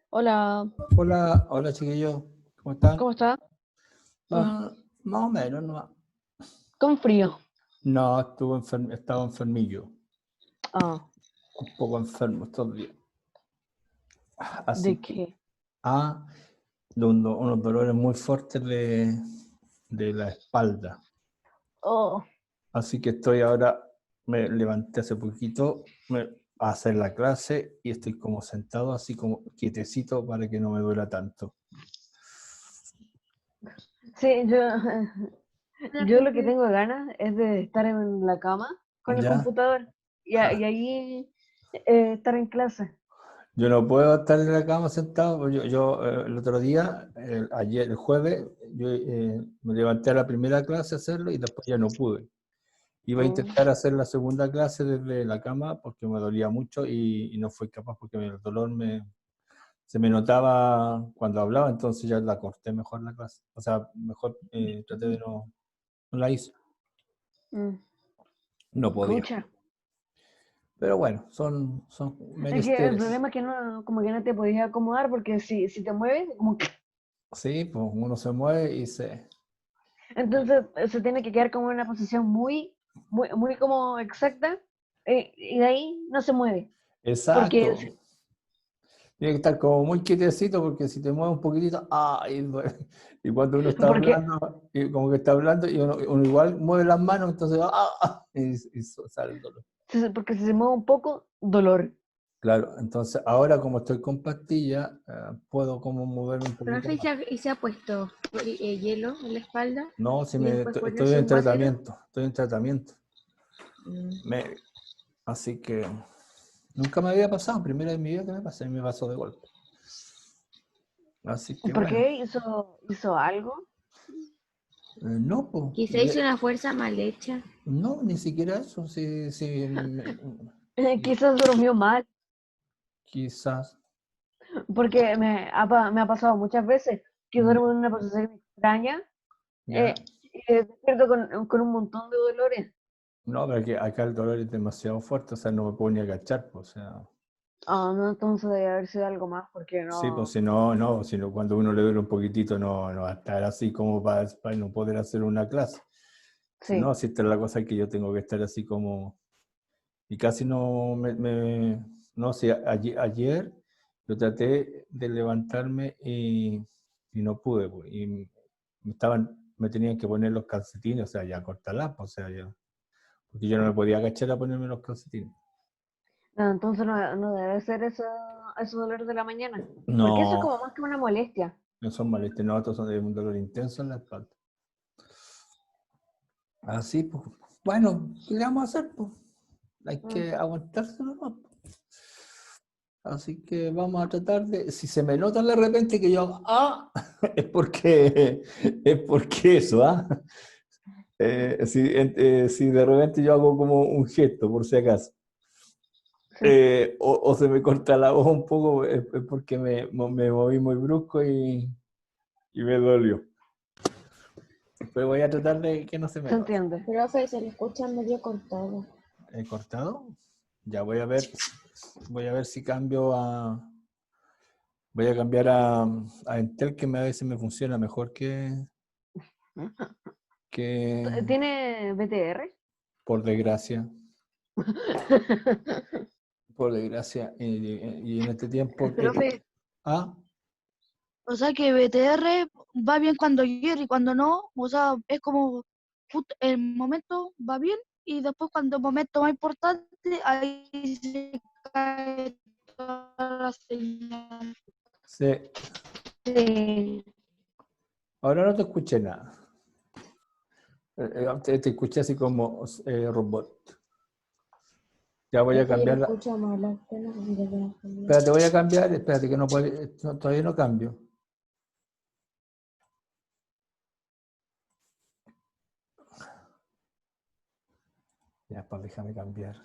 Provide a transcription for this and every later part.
Hola, Hola, hola chiquillos, ¿cómo están? ¿cómo está? Mm, Más o menos, no, con frío. no estaba enfermillo, Ah, un poco enfermo estos días. Así ¿de que, qué? ah, unos dolores muy fuertes de la espalda. Oh, Así que estoy ahora, me levanté hace poquito a hacer la clase y estoy como sentado así como quietecito para que no me duela tanto. sí, yo lo que tengo ganas es de estar en la cama con el ¿Ya? computador y ahí estar en clase. Yo no puedo estar en la cama sentado. El otro día, ayer, el jueves, me levanté a la primera clase a hacerlo y después ya no pude. Iba a Mm, intentar hacer la segunda clase desde la cama porque me dolía mucho y no fui capaz porque el dolor se me notaba cuando hablaba, entonces ya la corté mejor la clase. O sea, mejor traté de no la hice. mm, No podía. pucha. Pero bueno, son Es que el menesteres. problema es que no, como que no te podías acomodar porque si te mueves, como que... Sí, pues uno se mueve y se... Entonces se tiene que quedar como en una posición muy como exacta y de ahí no se mueve. Porque Exacto. Tiene que estar como muy quietecito porque si te mueves un poquitito, ¡ay! Duele. Y cuando uno está Porque, hablando, y como que está hablando y uno igual mueve las manos, entonces y sale el dolor. porque si se mueve un poco, dolor. Claro, entonces ahora como estoy con pastillas, puedo como moverme un poquito Profe, más. y se ha puesto hielo en la espalda No, si y después estoy ponerse en un guatero. tratamiento, estoy en tratamiento. Mm. Me- Así que nunca me había pasado, primera vez en mi vida que me pasó de golpe. Así que ¿Por bueno, qué hizo algo? no, pues, Quizá hizo una fuerza mal hecha. no, ni siquiera eso, sí, sí, Quizás durmió mal, quizás. porque me ha pasado muchas veces que duermo en una posición extraña Ya. y despierto con un montón de dolores. No, pero que acá el dolor es demasiado fuerte, o sea, no me puedo ni agachar, pues, o sea, Ah, no, entonces debe haber sido algo más, porque sí, pues no. si no, no, sino cuando uno le duele un poquitito no va a estar así como para no poder hacer una clase. Si Sí. no, si esta es la cosa que yo tengo que estar así como, y casi no no sé, ayer yo traté de levantarme y no pude, pues, y me tenían que poner los calcetines, o sea, ya cortarlas, pues, o sea, ya, porque yo no me podía agachar a ponerme los calcetines. No, entonces no debe ser ese dolor de la mañana, porque eso es No, como más que una molestia. no son malestar, no, estos son de un dolor intenso en la espalda. Así, pues, bueno, ¿qué le vamos a hacer? Pues? Hay Mm. que aguantarse nomás. Así que vamos a tratar de, si se me nota de repente que yo, es porque eso, ¿ah? Si de repente yo hago como un gesto, por si acaso, Sí, o se me corta la voz un poco, es porque me moví muy brusco y me dolió. Pero voy a tratar de que no se me se note. entiende. Profe, se le escucha medio cortado. ¿He cortado? Ya voy a ver si voy a cambiar a Entel, que a veces me funciona mejor que ¿Tiene BTR? por desgracia, por desgracia, y en este tiempo Profe, ah, O sea que BTR va bien cuando quiere y cuando no, o sea, es como el momento va bien y después cuando el momento más importante, ahí se cae toda la señal. sí, Sí. ahora no te escuché nada. Te escuché así como robot. Ya voy a profe, yo lo cambiarla. escucho mal. Usted no sé si lo puede cambiar. Espérate, voy a cambiar, espérate que no puede, todavía no cambio. Ya, pues déjame cambiar.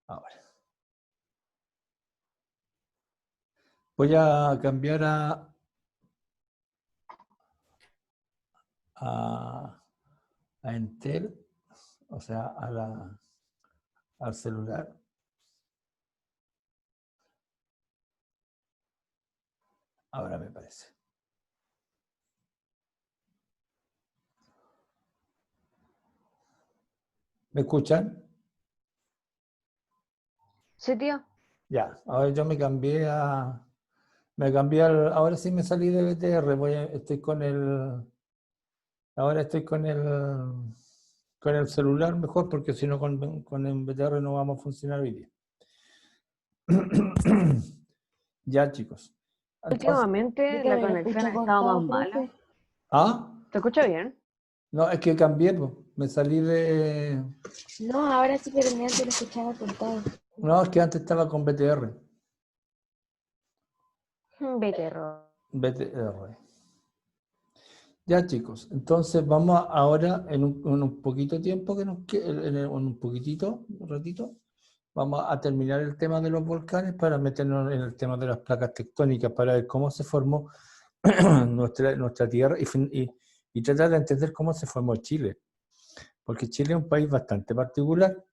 Ahora. Voy a cambiar a, a Entel, o sea, al celular. Ahora me parece. ¿Me escuchan? Sí, tío. Ya, ahora yo me cambié ahora sí me salí de BTR, ahora estoy con el celular mejor, porque si no con el BTR no vamos a funcionar hoy día. Ya, chicos. Entonces, Últimamente Yo la también lo conexión escucho ha estado cortado, más mala. profe. ¿ah? ¿Te escucha bien? No, es que cambié, po. Me salí de... No, ahora sí, pero antes lo escuchaba cortado. No, es que antes estaba con BTR. Vete, error. BTR. Ya, chicos, entonces vamos ahora en un poquito tiempo que nos queda, en un poquitito, un ratito, vamos a terminar el tema de los volcanes para meternos en el tema de las placas tectónicas, para ver cómo se formó nuestra Tierra y tratar de entender cómo se formó Chile. Porque Chile es un país bastante particular.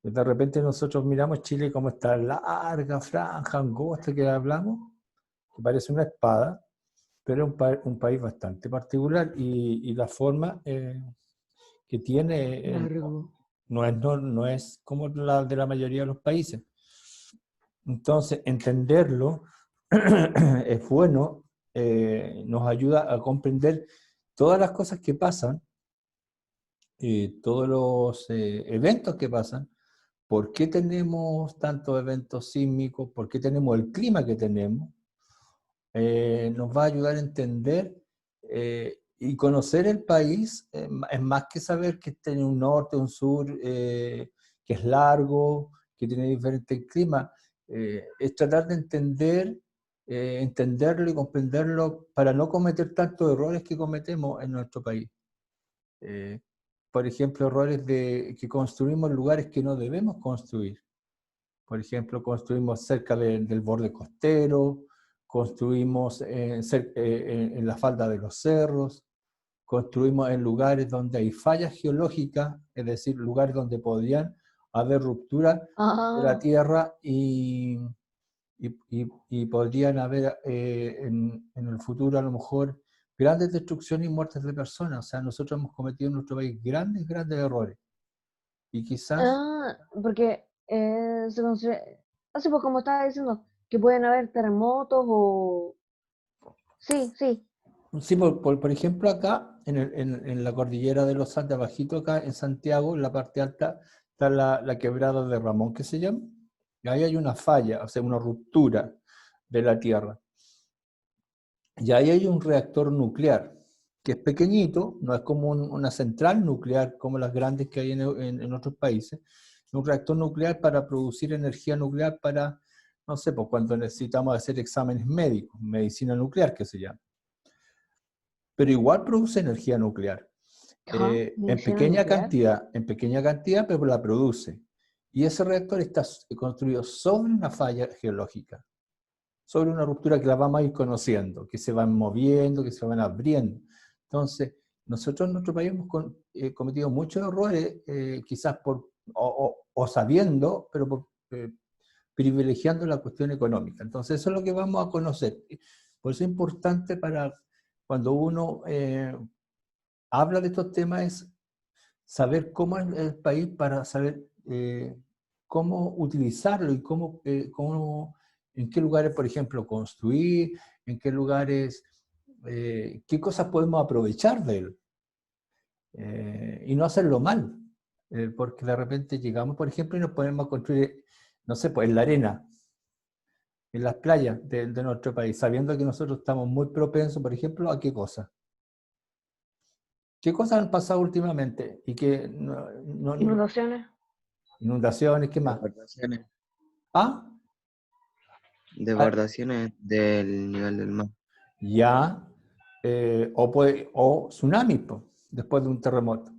De repente nosotros miramos Chile como esta larga franja angosta que hablamos, que parece una espada, pero es un país bastante particular y la forma que tiene Largo. no es como la de la mayoría de los países. Entonces, entenderlo es bueno, nos ayuda a comprender todas las cosas que pasan, todos los eventos que pasan, por qué tenemos tantos eventos sísmicos, por qué tenemos el clima que tenemos. Nos va a ayudar a entender y conocer el país. Es más que saber que tiene un norte, un sur, que es largo, que tiene diferentes climas. Es tratar de entenderlo y comprenderlo para no cometer tantos errores que cometemos en nuestro país. Por ejemplo, errores que construimos en lugares que no debemos construir. Por ejemplo, construimos cerca del borde costero, construimos en la falda de los cerros, construimos en lugares donde hay fallas geológicas, es decir, lugares donde podrían haber rupturas de la tierra y podrían haber en el futuro a lo mejor grandes destrucciones y muertes de personas. O sea, nosotros hemos cometido en nuestro país grandes errores. Y quizás... Porque se construye, así pues como estaba diciendo, que pueden haber terremotos o... Sí, sí. Sí, por ejemplo, acá en la cordillera de los Andes, abajito acá en Santiago, en la parte alta, está la quebrada de Ramón, que se llama. Y ahí hay una falla, o sea, una ruptura de la tierra. Y ahí hay un reactor nuclear, que es pequeñito, no es como una central nuclear como las grandes que hay en otros países. Es un reactor nuclear para producir energía nuclear para, no sé, pues cuando necesitamos hacer exámenes médicos, medicina nuclear que se llama. Pero igual produce energía nuclear. En pequeña cantidad, pero la produce. Y ese reactor está construido sobre una falla geológica, sobre una ruptura que la vamos a ir conociendo, que se van moviendo, que se van abriendo. Entonces, nosotros en nuestro país hemos cometido muchos errores, quizás o sabiendo, pero privilegiando la cuestión económica. Entonces, eso es lo que vamos a conocer. Por eso es importante para cuando uno habla de estos temas, es saber cómo es el país para saber cómo utilizarlo y en qué lugares, por ejemplo, construir, en qué lugares, qué cosas podemos aprovechar de él y no hacerlo mal, porque de repente llegamos, por ejemplo, y nos ponemos a construir, no sé, pues en la arena, en las playas de nuestro país, sabiendo que nosotros estamos muy propensos, por ejemplo, ¿a qué cosa? ¿Qué cosas han pasado últimamente? Y que Inundaciones. Inundaciones, ¿qué más? Desbordaciones. ¿Ah? Desbordaciones del nivel del mar. Ya, o tsunamis, después de un terremoto.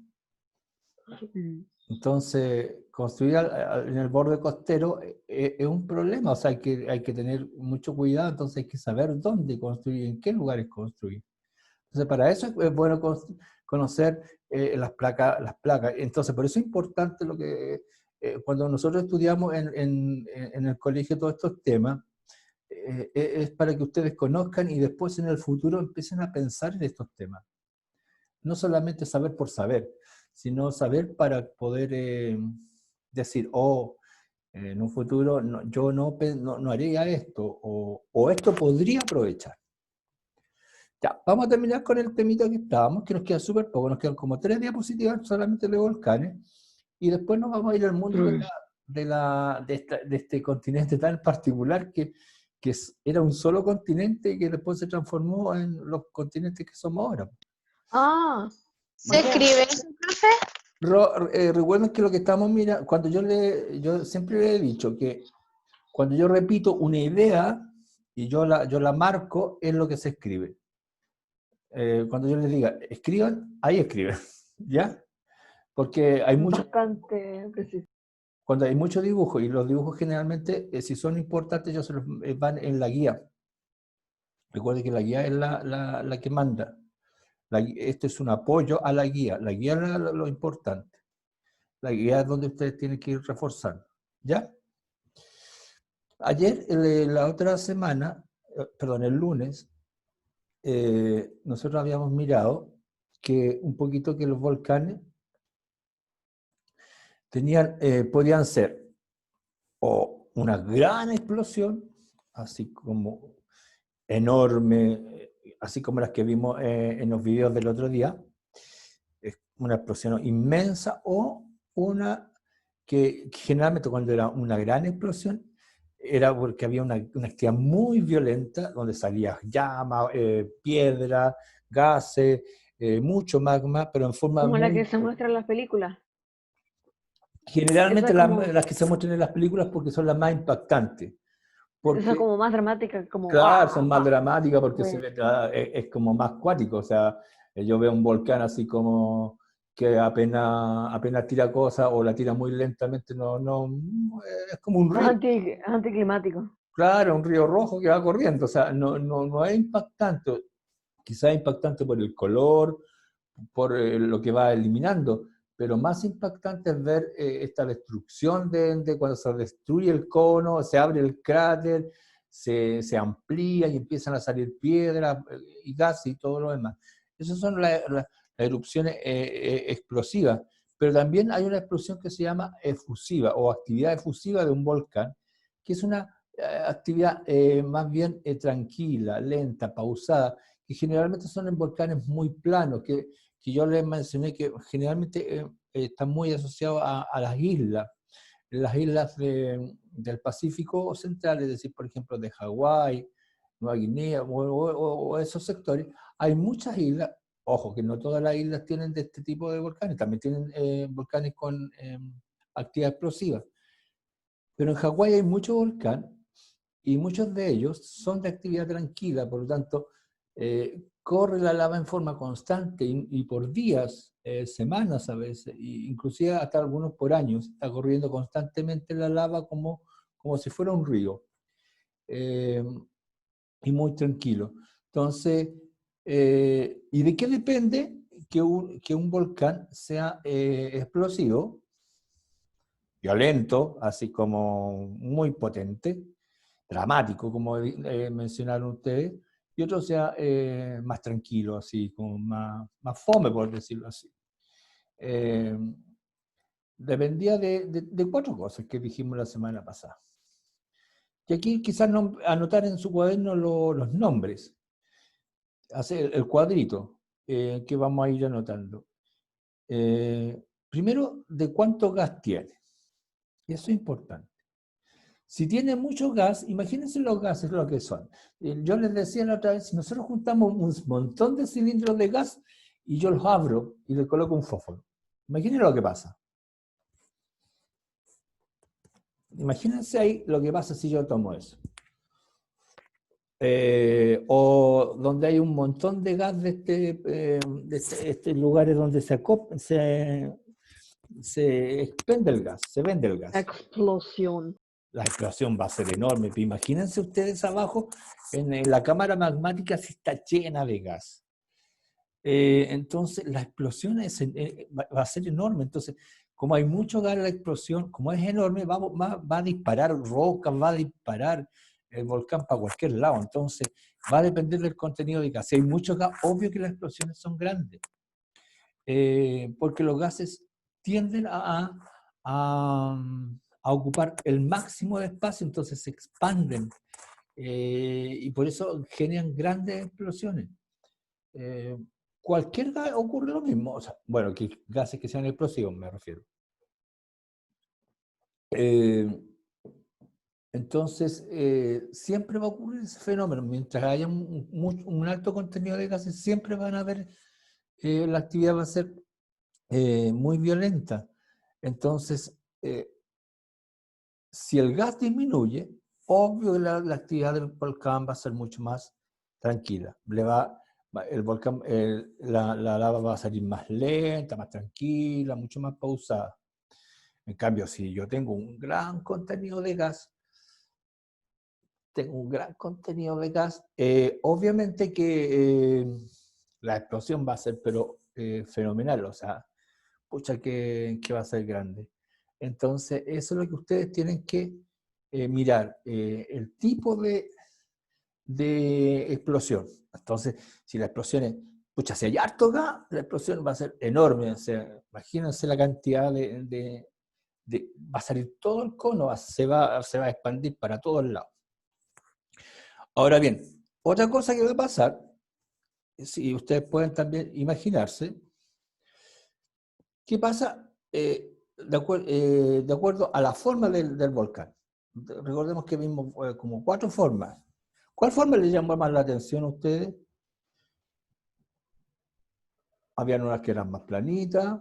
Entonces, construir en el borde costero es un problema, o sea, hay que tener mucho cuidado, entonces hay que saber dónde construir, en qué lugares construir. Entonces, para eso es bueno conocer las placas. Entonces, por eso es importante lo que, cuando nosotros estudiamos en el colegio todos estos temas, es para que ustedes conozcan y después en el futuro empiecen a pensar en estos temas. No solamente saber por saber, sino saber para poder decir, en un futuro yo no haría esto, o esto podría aprovechar. Ya, vamos a terminar con el temita que estábamos, que nos queda súper poco, nos quedan como 3 diapositivas solamente de volcanes, y después nos vamos a ir al mundo de este continente tan particular que era un solo continente y que después se transformó en los continentes que somos ahora. ¿Se escribe eso, profe? Recuerden que lo que estamos mirando, cuando yo siempre le he dicho que cuando yo repito una idea y yo la marco, es lo que se escribe. Cuando yo les diga, escriban, ahí escriben, ¿ya? Porque hay mucho... Bastante preciso. Cuando hay muchos dibujos, y los dibujos generalmente, si son importantes, ellos van en la guía. Recuerden que la guía es la que manda. Esto es un apoyo a la guía. La guía es lo importante. La guía es donde ustedes tienen que ir reforzando. ¿Ya? Ayer, la otra semana, perdón, el lunes, nosotros habíamos mirado que un poquito que los volcanes podían ser o una gran explosión, así como enorme, así como las que vimos en los videos del otro día, una explosión inmensa, o una que generalmente cuando era una gran explosión era porque había una actividad muy violenta donde salía llama, piedra, gases, mucho magma, pero en forma como muy... la que se muestra en las películas. Generalmente como... las que se muestran en las películas porque son las más impactantes. Porque, esa como más dramática, como... Claro, son más dramáticas porque sí. es como más cuático. O sea, yo veo un volcán así como que apenas tira cosas o la tira muy lentamente, es como un río. Anticlimático. Claro, un río rojo que va corriendo. O sea, no es impactante. Quizás es impactante por el color, por lo que va eliminando, pero más impactante es ver esta destrucción de cuando se destruye el cono, se abre el cráter, se amplía y empiezan a salir piedras y gas y todo lo demás. Esas son las erupciones explosivas, pero también hay una explosión que se llama efusiva o actividad efusiva de un volcán, que es una actividad más bien tranquila, lenta, pausada, que generalmente son en volcanes muy planos, que yo les mencioné que generalmente están muy asociados a las islas del Pacífico Central, es decir, por ejemplo, de Hawái, Nueva Guinea, o esos sectores. Hay muchas islas, ojo, que no todas las islas tienen de este tipo de volcanes, también tienen volcanes con actividad explosiva. Pero en Hawái hay muchos volcanes, y muchos de ellos son de actividad tranquila, por lo tanto, corre la lava en forma constante y por días, semanas a veces, inclusive hasta algunos por años, está corriendo constantemente la lava como si fuera un río, y muy tranquilo. Entonces, ¿y de qué depende que un volcán sea explosivo, violento, así como muy potente, dramático, como mencionaron ustedes, y otro sea más tranquilo, así, como más fome, por decirlo así? Dependía de 4 cosas que dijimos la semana pasada. Y aquí quizás anotar en su cuaderno los nombres, hacer el cuadrito que vamos a ir anotando. Primero, de cuánto gas tiene. Eso es importante. Si tiene mucho gas, imagínense los gases lo que son. Yo les decía la otra vez, si nosotros juntamos un montón de cilindros de gas y yo los abro y le coloco un fósforo, imagínense lo que pasa. Imagínense ahí lo que pasa si yo tomo eso. O donde hay un montón de gas de estos lugares donde se expende el gas, se vende el gas. Explosión. La explosión va a ser enorme. Pero imagínense ustedes abajo, en la cámara magmática si está llena de gas. Entonces, la explosión va a ser enorme. Entonces, como hay mucho gas en la explosión, como es enorme, va a disparar rocas, va a disparar el volcán para cualquier lado. Entonces, va a depender del contenido de gas. Si hay mucho gas, obvio que las explosiones son grandes. Porque los gases tienden a ocupar el máximo de espacio, entonces se expanden. Y por eso generan grandes explosiones. Cualquier gas ocurre lo mismo. O sea, bueno, que gases que sean explosivos, me refiero. Entonces, siempre va a ocurrir ese fenómeno. Mientras haya un alto contenido de gases, siempre van a haber, la actividad va a ser muy violenta. Entonces, si el gas disminuye, obvio que la actividad del volcán va a ser mucho más tranquila. El volcán, la lava va a salir más lenta, más tranquila, mucho más pausada. En cambio, si yo tengo un gran contenido de gas, obviamente que la explosión va a ser fenomenal, o sea, pucha que va a ser grande. Entonces, eso es lo que ustedes tienen que mirar, el tipo de explosión. Entonces, si la explosión es, pucha, si hay harto gas, la explosión va a ser enorme, o sea, imagínense la cantidad va a salir todo el cono, se va a expandir para todos lados. Ahora bien, otra cosa que va a pasar, si ustedes pueden también imaginarse, ¿qué pasa de acuerdo a la forma del volcán? Recordemos que vimos como 4 formas. ¿Cuál forma les llamó más la atención a ustedes? Habían unas que eran más planitas.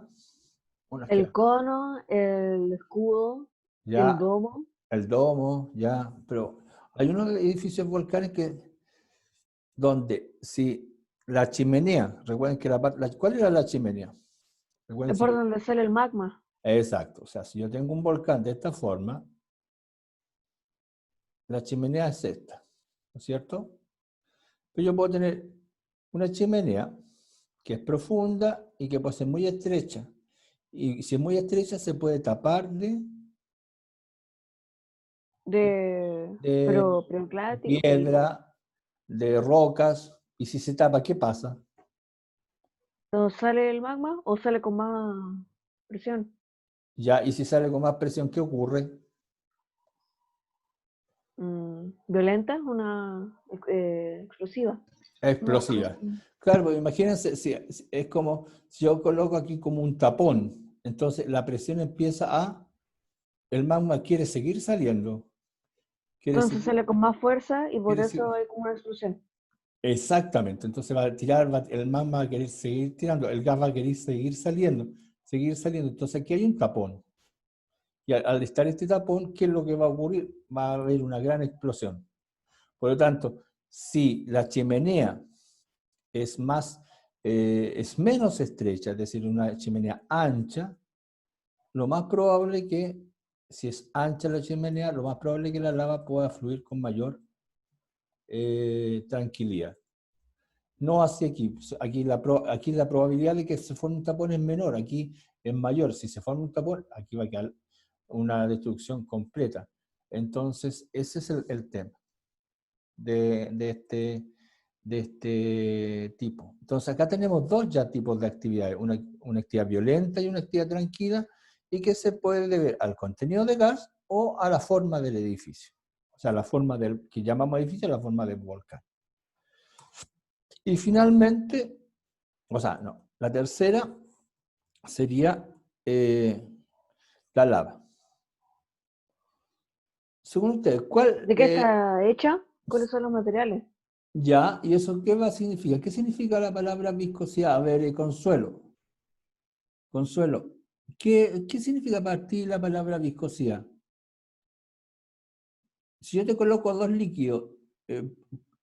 El cono, el escudo, ya, el domo. El domo, ya, pero hay unos edificios volcánicos donde si la chimenea, recuerden que ¿cuál era la chimenea? Es por donde sale el magma. Exacto, o sea, si yo tengo un volcán de esta forma, la chimenea es esta, ¿no es cierto? Pero yo puedo tener una chimenea que es profunda y que puede ser muy estrecha. Y si es muy estrecha se puede tapar de piedra, de rocas. Y si se tapa, ¿qué pasa? ¿No sale el magma o sale con más presión? Ya, y si sale con más presión, ¿qué ocurre? Violenta, una explosiva. Explosiva. Claro, pues imagínense, es como si yo coloco aquí como un tapón, entonces la presión empieza el magma quiere seguir saliendo. Entonces sale con más fuerza y por eso hay como una explosión. Exactamente, entonces va a tirar, el magma va a querer seguir tirando, el gas va a querer seguir saliendo. Entonces aquí hay un tapón. Y al estar este tapón, ¿qué es lo que va a ocurrir? Va a haber una gran explosión. Por lo tanto, si la chimenea es menos estrecha, es decir, una chimenea ancha, lo más probable que, si es ancha la chimenea, lo más probable es que la lava pueda fluir con mayor tranquilidad. No así aquí. Aquí la probabilidad de que se forme un tapón es menor, aquí es mayor. Si se forma un tapón, aquí va a quedar una destrucción completa. Entonces, ese es el tema de este tipo. Entonces, acá tenemos 2 ya tipos de actividades, una actividad violenta y una actividad tranquila, y que se puede deber al contenido de gas o a la forma del edificio. O sea, la forma que llamamos edificio, la forma del volcán. Y finalmente, la tercera sería la lava. Según ustedes, ¿de qué está hecha? ¿Cuáles son los materiales? Ya, ¿y eso qué va a significar? ¿Qué significa la palabra viscosidad? A ver, Consuelo. Consuelo, ¿qué significa para ti la palabra viscosidad? Si yo te coloco 2 líquidos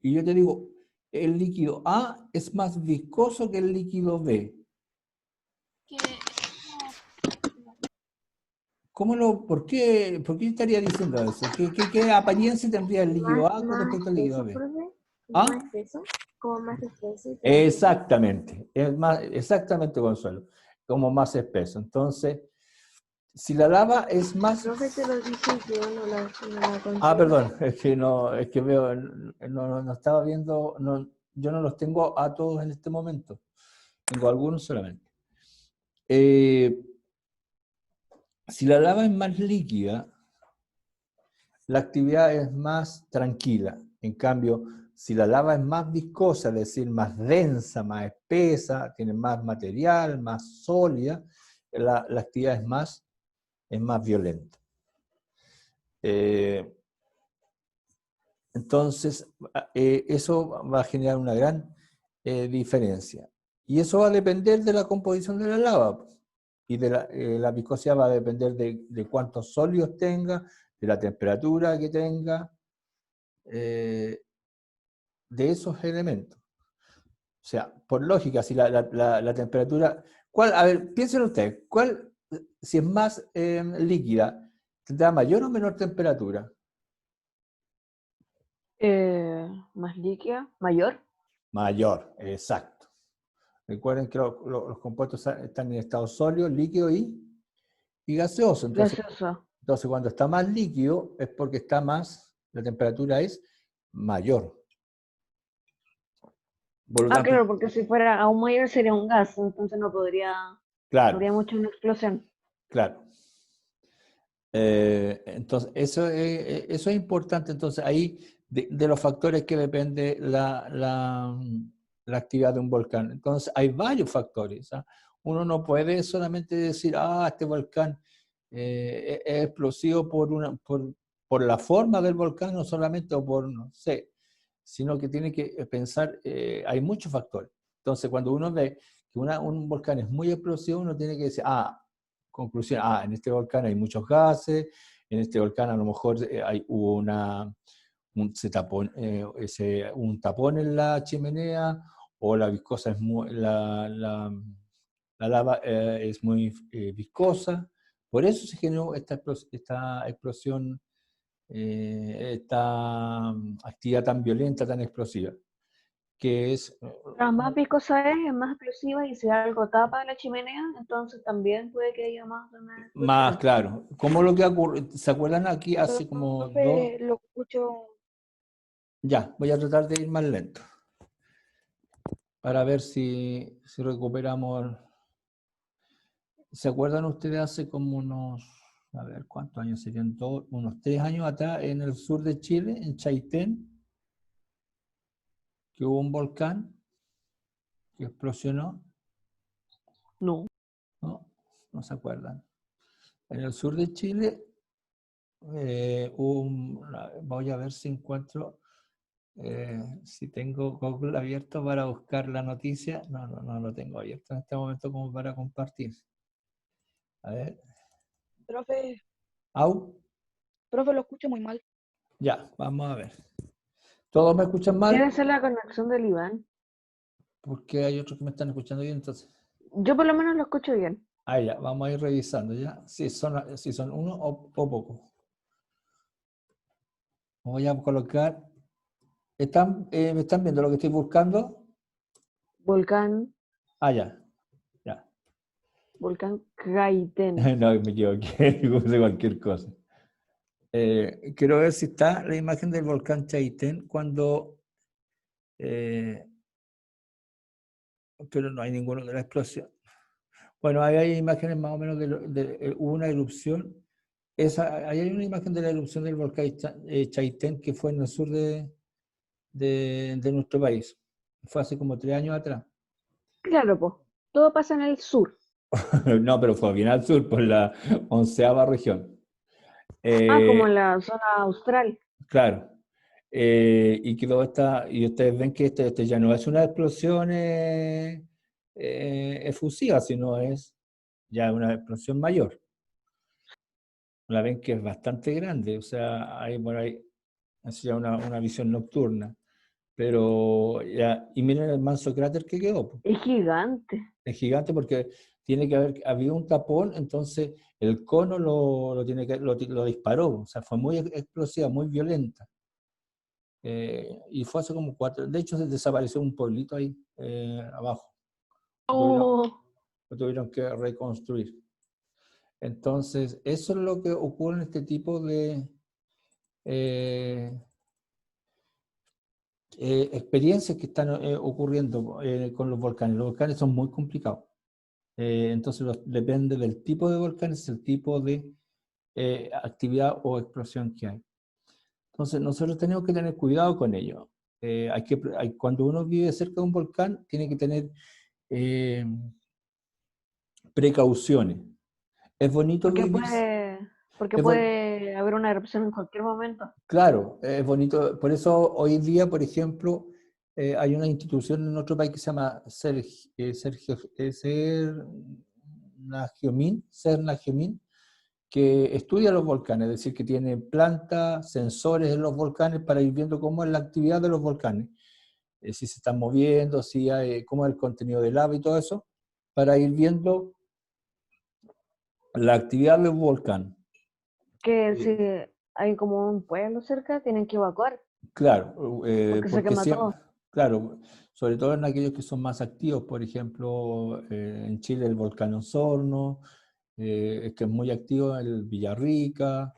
y yo te digo, el líquido A es más viscoso que el líquido B. ¿Por qué estaría diciendo eso? ¿Qué apariencia tendría el líquido A con respecto al líquido B? ¿Más espeso? Como más espeso. Exactamente, exactamente, Consuelo, como más espeso. Entonces, Si la lava es más... Profe, te lo dije yo, no la conté. perdón, es que veo, no estaba viendo, yo no los tengo a todos en este momento. Tengo algunos solamente. Si la lava es más líquida, la actividad es más tranquila. En cambio, si la lava es más viscosa, es decir, más densa, más espesa, tiene más material, más sólida, la actividad es más violenta. Entonces, eso va a generar una gran diferencia. Y eso va a depender de la composición de la lava. Y de la viscosidad va a depender de cuántos sólidos tenga, de la temperatura que tenga, de esos elementos. O sea, por lógica, si la temperatura... A ver, piensen ustedes, si es más líquida, ¿tendrá mayor o menor temperatura? Más líquida, mayor. Mayor, exacto. Recuerden que los compuestos están en estado sólido, líquido y gaseoso. Entonces, cuando está más líquido es porque la temperatura es mayor. Claro, porque si fuera aún mayor sería un gas, entonces no habría mucho una explosión. Claro. Entonces, eso es importante. Entonces, ahí de los factores que depende la actividad de un volcán. Entonces, hay varios factores. Uno no puede solamente decir, este volcán es explosivo por la forma del volcán, no solamente o por, no sé, sino que tiene que pensar, hay muchos factores. Entonces, cuando uno ve que un volcán es muy explosivo, uno tiene que decir, conclusión, en este volcán hay muchos gases, en este volcán a lo mejor hubo un tapón en la chimenea, o la viscosa la lava es muy viscosa. Por eso se generó esta explosión, esta actividad tan violenta, tan explosiva, que es... Más viscosa es más explosiva, y si algo tapa la chimenea, entonces también puede que haya más de una explosión. Más claro. Como lo que ocurre, ¿se acuerdan aquí hace como Lo escucho. Ya, voy a tratar de ir más lento para ver si recuperamos. ¿Se acuerdan ustedes hace como a ver, ¿cuántos años serían? Unos 3 años atrás, en el sur de Chile, en Chaitén, que hubo un volcán que explosionó? No. No se acuerdan. En el sur de Chile voy a ver si encuentro, si tengo Google abierto para buscar la noticia. No lo tengo abierto en este momento como para compartir. A ver. Profe, ¿Au? profe, lo escucho muy mal. Ya, vamos a ver. ¿Todos me escuchan mal? Debe ser la conexión del Iván. Porque hay otros que me están escuchando bien, entonces. Yo por lo menos lo escucho bien. Ya, vamos a ir revisando, ¿ya? Si son uno o poco. Voy a colocar... ¿Me están viendo lo que estoy buscando? Volcán. Ya. Volcán Chaitén. No, me equivoqué, puse cualquier cosa. Quiero ver si está la imagen del volcán Chaitén cuando... pero no hay ninguno de la explosión. Bueno, ahí hay imágenes más o menos hubo una erupción. Ahí hay una imagen de la erupción del volcán Chaitén, que fue en el sur de nuestro país. Fue hace como 3 años atrás. Claro, pues. Todo pasa en el sur. No, pero fue bien al sur, por la 11ª región. Como en la zona austral. Claro. Y ustedes ven que este ya no es una explosión efusiva, sino es ya una explosión mayor. La ven que es bastante grande, o sea, hay por ahí, es ya una visión nocturna. Pero ya, y miren el manso cráter que quedó. Es gigante. Es gigante porque tiene que haber habido un tapón, entonces el cono lo disparó, o sea, fue muy explosiva, muy violenta. Y fue hace como 4, de hecho se desapareció un pueblito ahí abajo. Lo tuvieron que reconstruir. Entonces, eso es lo que ocurre en este tipo de experiencias que están ocurriendo con los volcanes. Los volcanes son muy complicados. Entonces, depende del tipo de volcanes, el tipo de actividad o explosión que hay. Entonces, nosotros tenemos que tener cuidado con ello. Cuando uno vive cerca de un volcán, tiene que tener precauciones. Es bonito Porque vivir. puede haber una erupción en cualquier momento. Claro, es bonito. Por eso hoy día, por ejemplo, hay una institución en otro país que se llama CERNAGEOMIN, que estudia los volcanes, es decir, que tiene plantas, sensores en los volcanes para ir viendo cómo es la actividad de los volcanes, si se están moviendo, cómo es el contenido del lava y todo eso, para ir viendo la actividad del volcán. Que si hay como un pueblo cerca, tienen que evacuar. Claro, Porque se porque quema siempre, todo. claro, sobre todo en aquellos que son más activos, por ejemplo, en Chile el volcán Osorno, que es muy activo el Villarrica,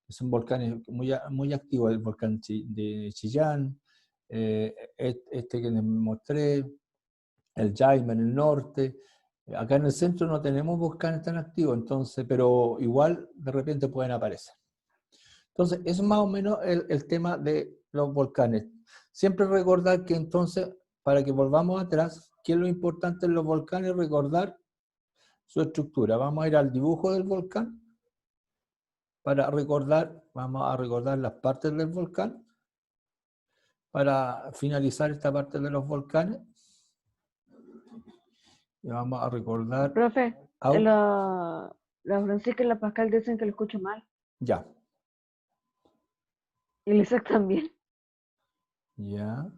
son volcanes muy activos, el volcán de Chillán, este que les mostré, el Jaime en el norte. Acá en el centro no tenemos volcanes tan activos, entonces, pero igual de repente pueden aparecer. Entonces, eso es más o menos el tema de los volcanes. Siempre recordar que entonces, para que volvamos atrás, ¿qué es lo importante en los volcanes? Recordar su estructura. Vamos a ir al dibujo del volcán vamos a recordar las partes del volcán para finalizar esta parte de los volcanes. Y vamos a recordar... Profe, la Francisca y la Pascal dicen que lo escucho mal. Ya. Y el Isaac también. Ya.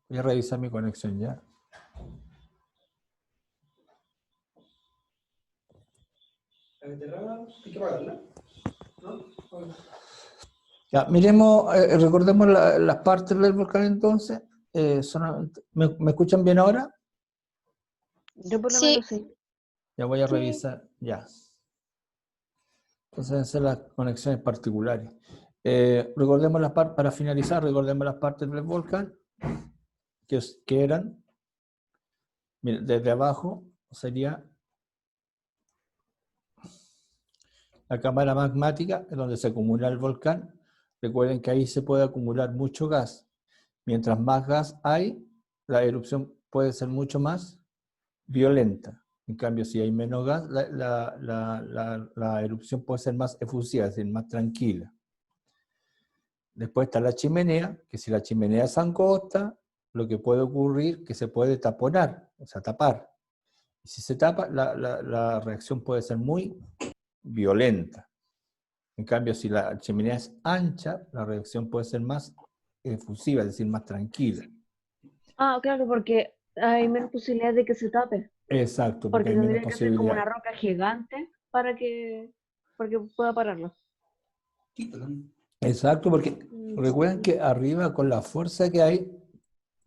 Voy a revisar mi conexión ya. Hay que pagarla. ¿No? Ya, miremos, recordemos las partes del volcán entonces. ¿Me escuchan bien ahora? Yo por lo Sí. menos sí. Ya voy a Sí. revisar, ya. Entonces, deben ser las conexiones particulares. Recordemos las partes, para finalizar, recordemos las partes del volcán, que eran, mira, desde abajo sería la cámara magmática, en donde se acumula el volcán. Recuerden que ahí se puede acumular mucho gas. Mientras más gas hay, la erupción puede ser mucho más violenta. En cambio, si hay menos gas, la erupción puede ser más efusiva, es decir, más tranquila. Después está la chimenea, que si la chimenea es angosta, lo que puede ocurrir es que se puede taponar, o sea, tapar. Y si se tapa, la reacción puede ser muy violenta. En cambio, si la chimenea es ancha, la reacción puede ser más efusiva, es decir, más tranquila. Ah, claro, porque hay menos posibilidad de que se tape. Exacto, porque Porque hay menos tendría que ser como una posibilidad. roca gigante para que pueda pararlo. Exacto, porque recuerden que arriba con la fuerza que hay,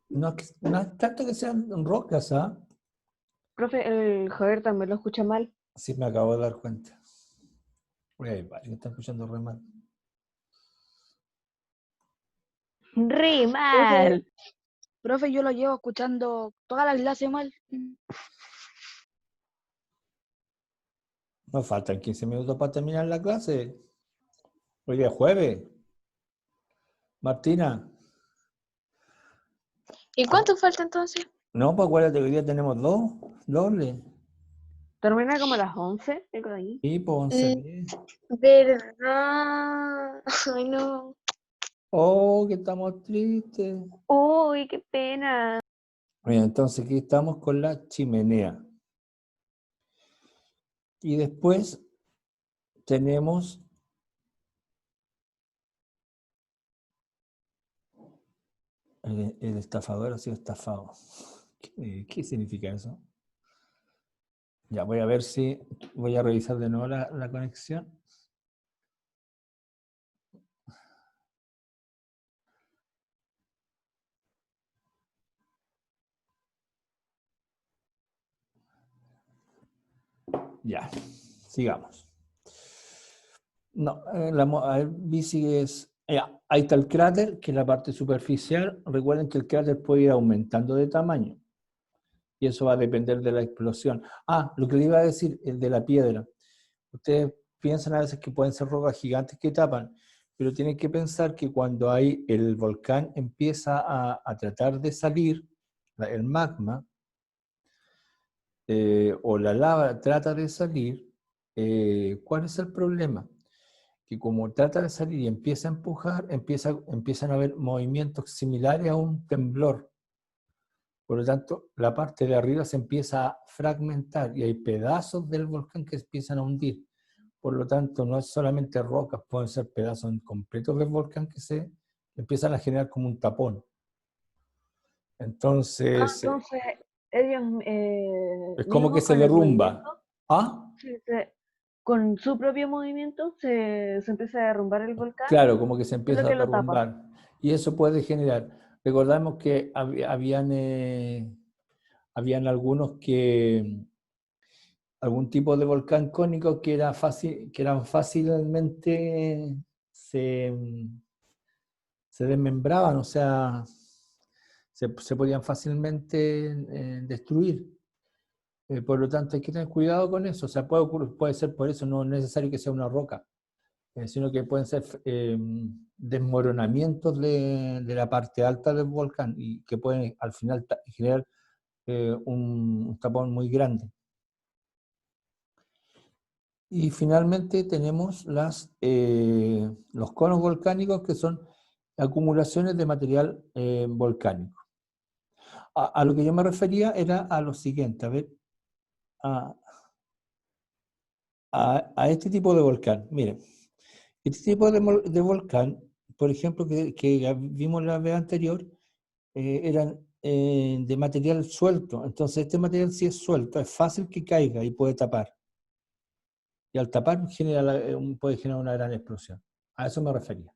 no es tanto que sean rocas, ¿ah? Profe, el Javier también lo escucha mal. Sí, me acabo de dar cuenta. Porque hay varios que están escuchando re mal. ¡Re mal! Profe, yo lo llevo escuchando toda la clase mal. Nos faltan 15 minutos para terminar la clase. Hoy día es jueves. Martina. ¿Y cuánto falta entonces? No, pues acuérdate que hoy día tenemos dos dobles. Termina como a las 11, algo de ahí. Y pues 11:10. ¿Verdad? Ay, no. Oh, que estamos tristes. Uy, qué pena. Bien, entonces aquí estamos con la chimenea. Y después tenemos el estafador ha sido estafado. ¿Qué significa eso? Ya voy a ver si voy a revisar de nuevo la conexión. ya, sigamos. No, a ver, Bici es... ya, ahí está el cráter, que es la parte superficial. Recuerden que el cráter puede ir aumentando de tamaño. Y eso va a depender de la explosión. Ah, lo que le iba a decir, el de la piedra. Ustedes piensan a veces que pueden ser rocas gigantes que tapan, pero tienen que pensar que cuando el volcán empieza a tratar de salir, el magma, o la lava trata de salir, ¿cuál es el problema? Que como trata de salir y empieza a empujar, empiezan a haber movimientos similares a un temblor. Por lo tanto, la parte de arriba se empieza a fragmentar y hay pedazos del volcán que se empiezan a hundir. Por lo tanto, no es solamente rocas, pueden ser pedazos completos del volcán que se empiezan a generar como un tapón. Entonces, Entonces ellos es como que mismos se con el derrumba. movimiento, ¿Ah? sí, con su propio movimiento se empieza a derrumbar el volcán, Claro, como que se es lo empieza a que lo tapa. derrumbar. Y eso puede generar. Recordamos que habían algunos algún tipo de volcán cónico que eran fácilmente se desmembraban, o sea, se podían fácilmente destruir. Por lo tanto, hay que tener cuidado con eso. O sea, puede ser por eso, no es necesario que sea una roca, sino que pueden ser desmoronamientos de la parte alta del volcán y que pueden al final generar un tapón muy grande. Y finalmente tenemos los conos volcánicos, que son acumulaciones de material volcánico. A lo que yo me refería era a lo siguiente, a ver, a este tipo de volcán. Miren, este tipo de volcán, por ejemplo, que vimos la vez anterior, eran de material suelto. Entonces este material, si es suelto, es fácil que caiga y puede tapar. Y al tapar puede generar una gran explosión. A eso me refería.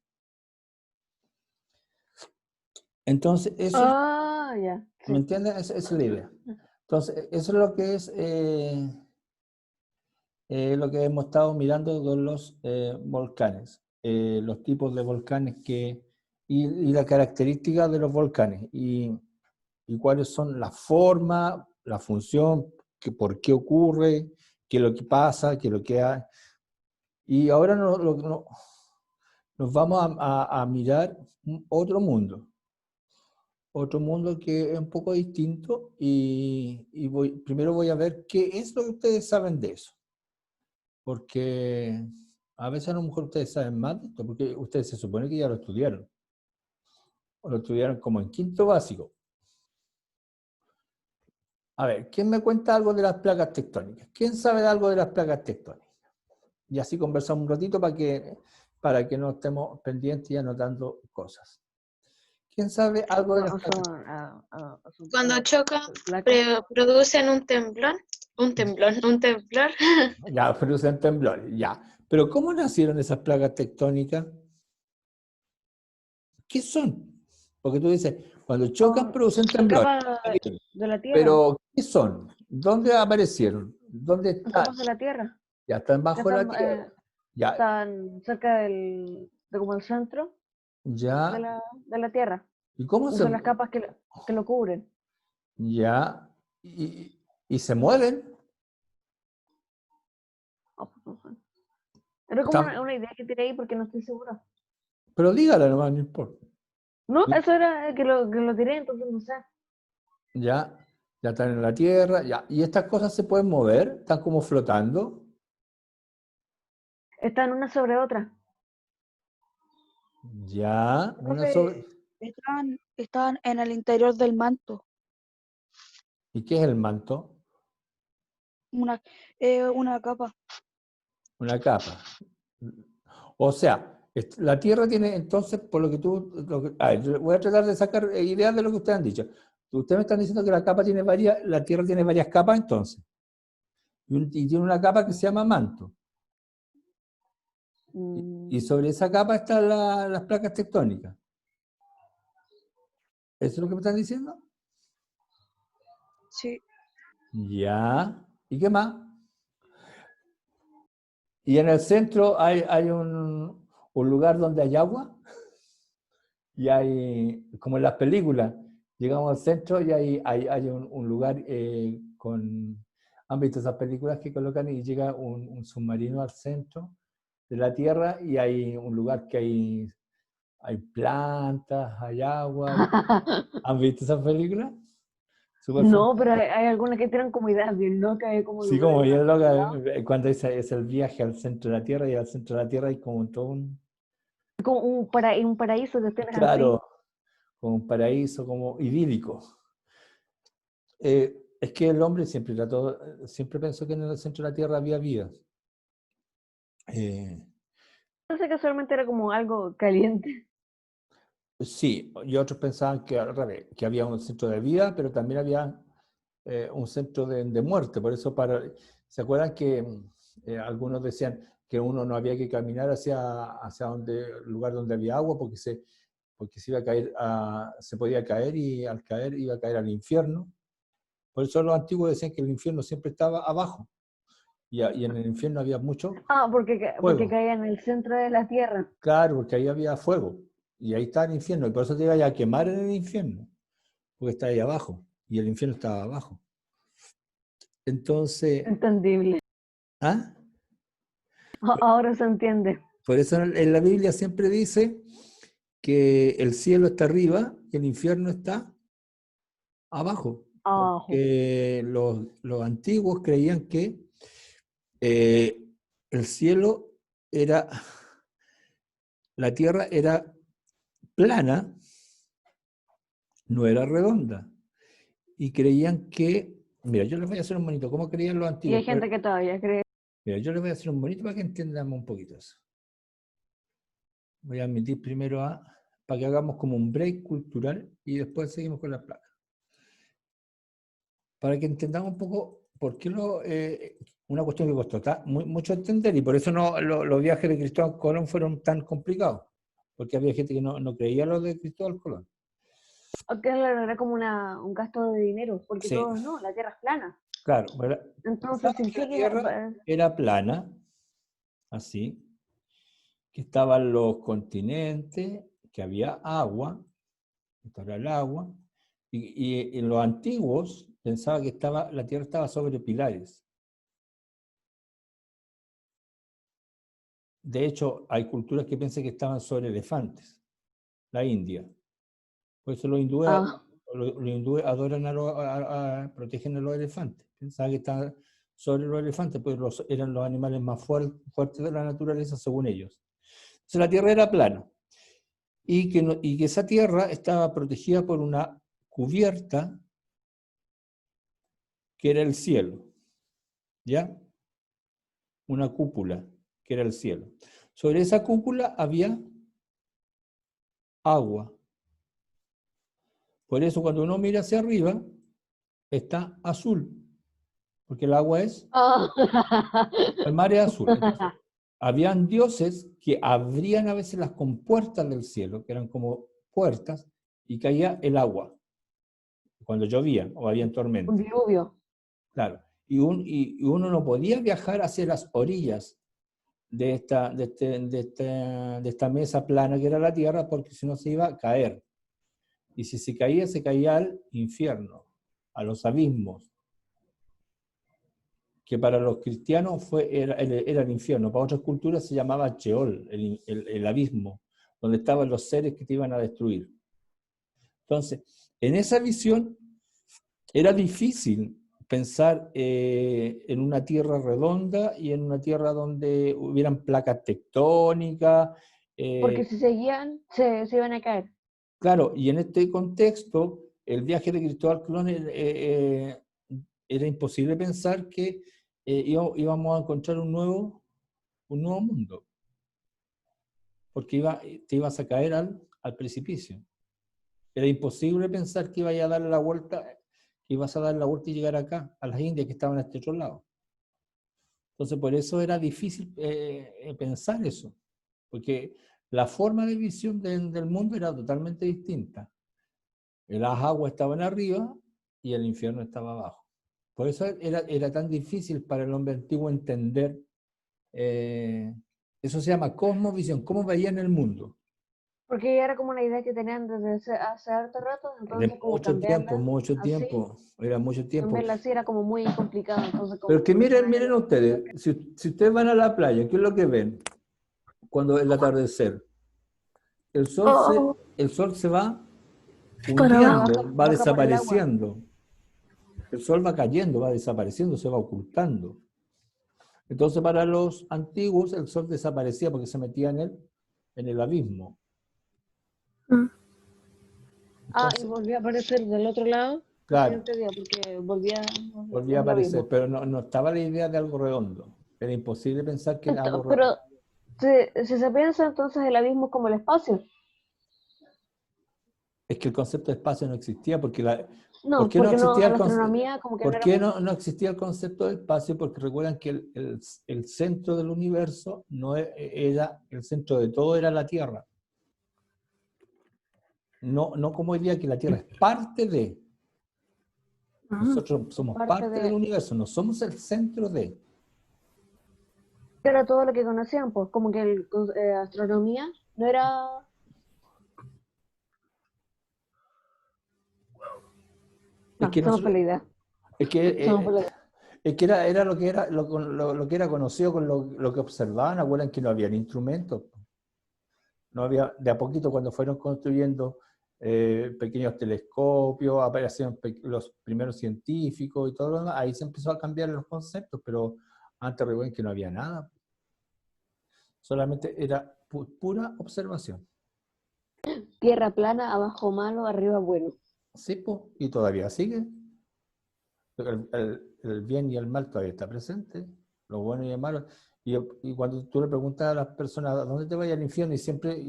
Entonces, eso, Ya. Sí. ¿me entiendes? Esa es la idea. Entonces, eso es lo que es lo que hemos estado mirando con los volcanes, los tipos de volcanes y la característica de los volcanes, y cuáles son la forma, la función, por qué ocurre, qué es lo que pasa, qué es lo que hay. Y ahora nos vamos a mirar otro mundo que es un poco distinto, y primero voy a ver qué es lo que ustedes saben de eso. Porque a veces a lo mejor ustedes saben más de esto, porque ustedes se supone que ya lo estudiaron. O lo estudiaron como en quinto básico. A ver, ¿quién me cuenta algo de las placas tectónicas? ¿Quién sabe algo de las placas tectónicas? Y así conversamos un ratito para que no estemos pendientes y anotando cosas. ¿Quién sabe algo de las placas tectónicas? Cuando chocan, placas. producen un temblor. Un temblor. Ya, producen temblores, ya. Pero ¿cómo nacieron esas placas tectónicas? ¿Qué son? Porque tú dices, cuando chocan producen Son temblores. capas de la Tierra. Pero, ¿qué son? ¿Dónde aparecieron? ¿Dónde Son están? capas de la Tierra. Ya están Que bajo la Tierra. Ya, están cerca de como el centro ya. de la Tierra. ¿Y cómo Son las capas que lo cubren. Ya. Y se mueven? Era como Están- una idea que tiré ahí porque no estoy segura. Pero dígala nomás, no importa. No, eso era que lo tiré, entonces no sé. Ya, ya están en la Tierra, ya. ¿Y estas cosas se pueden mover? ¿Están como flotando? Están una sobre otra. Ya, una sobre... Estaban en el interior del manto. ¿Y qué es el manto? Una capa. Una capa. O sea, la Tierra tiene, entonces, por lo que a ver, yo voy a tratar de sacar ideas de lo que ustedes han dicho. Ustedes me están diciendo que la Tierra tiene varias capas, entonces. Y tiene una capa que se llama manto. Y sobre esa capa están las placas tectónicas. ¿Eso es lo que me están diciendo? Sí. Ya. ¿Y qué más? Y en el centro hay un lugar donde hay agua, y hay, como en las películas, llegamos al centro y hay un lugar con... ¿Han visto esas películas que colocan y llega un submarino al centro de la Tierra y hay un lugar que hay plantas, hay agua? ¿Han visto esas películas? Súper No, pero fantásticas. hay algunas que tienen como ideas bien locas, hay como Sí, como lugares bien así, loca, ¿no? cuando es el viaje al centro de la Tierra, y al centro de la Tierra hay como todo un... Como un paraíso que tienes así. Claro, como un paraíso, como idílico. Es que el hombre siempre pensó que en el centro de la Tierra había vida. Eh, Pensé que solamente era como algo caliente. sí, y otros pensaban que al revés, que había un centro de vida, pero también había un centro de muerte. Por eso, ¿se acuerdan que algunos decían que uno no había que caminar hacia el lugar donde había agua porque se iba a caer, se podía caer y al caer iba a caer al infierno? Por eso los antiguos decían que el infierno siempre estaba abajo. Y en el infierno había mucho Ah, porque fuego. caía en el centro de la tierra. Claro, porque ahí había fuego. Y ahí está el infierno. Y por eso te iba a quemar en el infierno. Porque está ahí abajo. Y el infierno estaba abajo. Entonces, Entendible. ¿ah? Ahora se entiende. Por eso en la Biblia siempre dice que el cielo está arriba y el infierno está abajo. Abajo. Porque los antiguos creían que el cielo era, la tierra era plana, no era redonda. Y creían que, mira, yo les voy a hacer un bonito, ¿cómo creían los Y hay antiguos? gente que todavía cree. Mira, yo les voy a hacer un bonito para que entendamos un poquito eso. Voy a admitir primero para que hagamos como un break cultural y después seguimos con las placas. Para que entendamos un poco por qué una cuestión que costó mucho entender, y por eso los viajes de Cristóbal Colón fueron tan complicados, porque había gente que no creía lo de Cristóbal Colón. Aunque era como un gasto de dinero, porque Sí, todos no, la tierra es plana. claro, ¿verdad? Entonces, Pensaban ¿en que la qué Tierra era plana, así, que estaban los continentes, que había agua, esto era el agua, y en los antiguos pensaban que la Tierra estaba sobre pilares. De hecho, hay culturas que piensan que estaban sobre elefantes, la India. Por eso los hindúes adoran protegen a los elefantes. Pensaban que estaban sobre los elefantes, pues eran los animales más fuertes de la naturaleza según ellos. Entonces la Tierra era plana. Y que esa tierra estaba protegida por una cubierta que era el cielo, ¿ya? Una cúpula que era el cielo. Sobre esa cúpula había agua. Por eso cuando uno mira hacia arriba, está azul, porque el agua el mar es azul. Entonces, habían dioses que abrían a veces las compuertas del cielo, que eran como puertas, y caía el agua cuando llovía o había tormenta. Un diluvio. Claro. Y uno no podía viajar hacia las orillas de esta mesa plana que era la Tierra, porque si no se iba a caer. Y si se caía al infierno, a los abismos, que para los cristianos era el infierno. Para otras culturas se llamaba Sheol, el abismo, donde estaban los seres que te iban a destruir. Entonces, en esa visión era difícil pensar en una tierra redonda y en una tierra donde hubieran placas tectónicas. Porque si seguían, se iban a caer. Claro, y en este contexto, el viaje de Cristóbal Colón era imposible pensar que íbamos a encontrar un nuevo mundo, porque te ibas a caer al precipicio. Era imposible pensar que ibas a dar la vuelta, y llegar acá, a las Indias que estaban a este otro lado. Entonces, por eso era difícil pensar eso, porque la forma de visión del mundo era totalmente distinta. Las aguas estaban arriba y el infierno estaba abajo. Por eso era tan difícil para el hombre antiguo entender eso se llama cosmovisión, cómo veían el mundo. Porque era como una idea que tenían desde hace harto rato, entonces De como mucho tiempo, era mucho tiempo. Cambiarla así era como muy complicado. Entonces, como Pero que miren ustedes, si ustedes van a la playa, ¿qué es lo que ven cuando es el atardecer? El sol se va hundiendo, va desapareciendo. El sol va cayendo, va desapareciendo, se va ocultando. Entonces para los antiguos el sol desaparecía porque se metía en el abismo. Entonces, y volvía a aparecer del otro lado. Claro. Porque volvía a aparecer, pero no estaba la idea de algo redondo. Era imposible pensar que era algo redondo. Pero si se piensa entonces el abismo como el espacio. Es que el concepto de espacio no existía porque ¿por qué no existía el concepto? ¿Por qué no existía el concepto de espacio? Porque recuerdan que el centro del universo no era, el centro de todo era la Tierra. No como hoy día que la Tierra es parte de. Nosotros somos parte del universo, no somos el centro de. Era todo lo que conocían, pues como que astronomía no era... No, somos por la idea. Es que era lo que era conocido con lo que observaban. Acuerdan que no habían instrumentos. No había, de a poquito cuando fueron construyendo pequeños telescopios, aparecieron los primeros científicos y todo lo demás, ahí se empezó a cambiar los conceptos, pero antes recuerden que no había nada. Solamente era pura observación. Tierra plana, abajo malo, arriba bueno. Sí, pues, y todavía sigue. El bien y el mal todavía está presente, lo bueno y el malo. Y cuando tú le preguntas a las personas, ¿a dónde te vaya el infierno? Y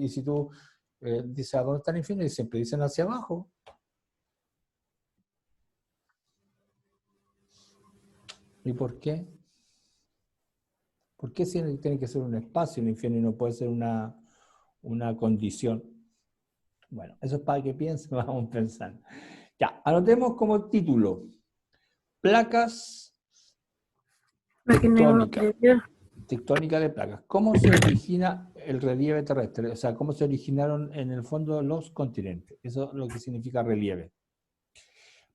si tú dices, ¿a dónde está el infierno? Y siempre dicen hacia abajo. ¿Y por qué? ¿Por qué tiene que ser un espacio el infierno y no puede ser una condición? Bueno, eso es para que piensen, vamos pensando. Ya, anotemos como título. Placas tectónica de placas. ¿Cómo se origina el relieve terrestre? O sea, ¿cómo se originaron en el fondo los continentes? Eso es lo que significa relieve.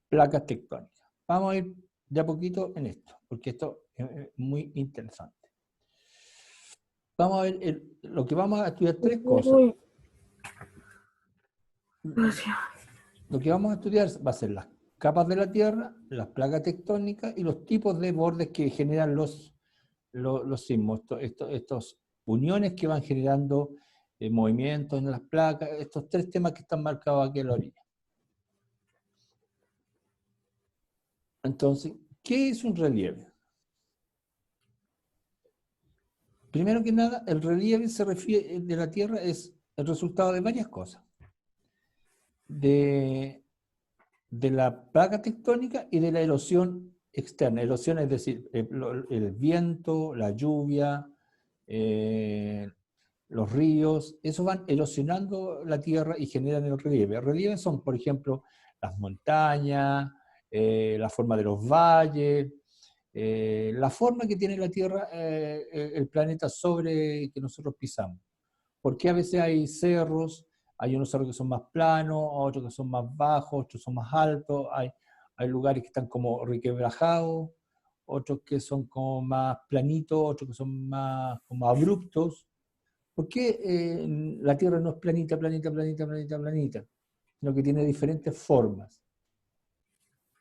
Placas tectónicas. Vamos a ir de a poquito en esto, porque esto es muy interesante. Vamos a ver, lo que vamos a estudiar tres cosas. Lo que vamos a estudiar va a ser las capas de la Tierra, las placas tectónicas y los tipos de bordes que generan los sismos, estos uniones que van generando movimientos en las placas, estos tres temas que están marcados aquí en la orilla. Entonces, ¿qué es un relieve? Primero que nada, el relieve se refiere de la Tierra es el resultado de varias cosas. De la placa tectónica y de la erosión externa. Erosión es decir, el viento, la lluvia, los ríos, eso van erosionando la Tierra y generan el relieve. El relieve son, por ejemplo, las montañas, la forma de los valles, la forma que tiene la Tierra, el planeta sobre que nosotros pisamos. Porque a veces hay cerros, hay unos cerros que son más planos, otros que son más bajos, otros son más altos, hay lugares que están como requebrajados, otros que son como más planitos, otros que son más como abruptos. ¿Por qué la Tierra no es planita, sino que tiene diferentes formas?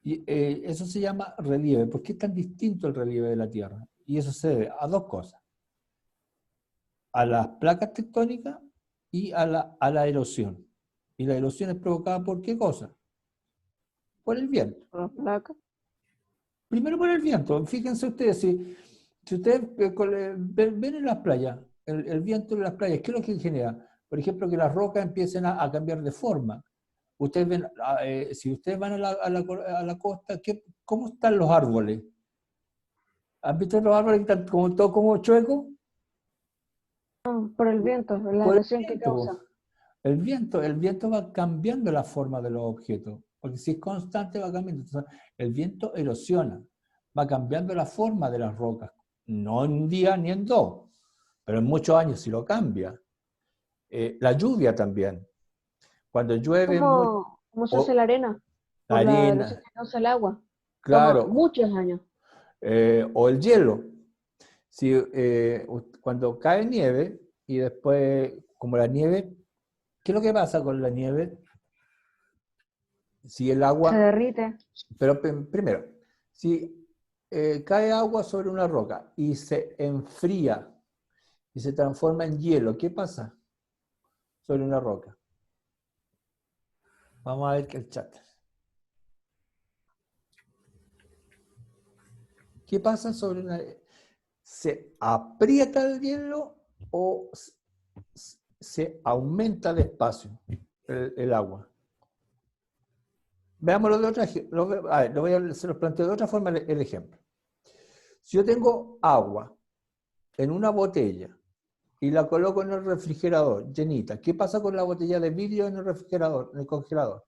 Y eso se llama relieve. ¿Por qué es tan distinto el relieve de la Tierra? Y eso se debe a dos cosas. A las placas tectónicas y a la erosión. ¿Y la erosión es provocada por qué cosa? Por el viento. ¿Por las placas? Primero por el viento. Fíjense ustedes, si ustedes ven en las playas, el viento en las playas, ¿qué es lo que genera? Por ejemplo, que las rocas empiecen a cambiar de forma. Ustedes ven, si ustedes van a la costa, ¿cómo están los árboles? ¿Han visto los árboles que están todos como chuecos? Por el viento, la erosión que causa. El viento va cambiando la forma de los objetos, porque si es constante va cambiando. Entonces, el viento erosiona, va cambiando la forma de las rocas, no en un día ni en dos, pero en muchos años sí lo cambia. La lluvia también. Cuando llueve mucho, ¿Cómo se hace la arena? la Por la arena, velocidad que causa el agua. Toma claro, muchos años. o el hielo. Si, cuando cae nieve y después, como la nieve, ¿qué es lo que pasa con la nieve? Si el Se agua, derrite. pero primero, si cae agua sobre una roca y se enfría y se transforma en hielo, ¿qué pasa sobre una roca? Vamos a ver que el chat. ¿Qué pasa sobre una... ¿Se aprieta el hielo o se aumenta de espacio el agua? Veámoslo de otra forma. Se los planteo de otra forma el ejemplo. Si yo tengo agua en una botella y la coloco en el refrigerador llenita, ¿qué pasa con la botella de vidrio en el refrigerador, en el congelador?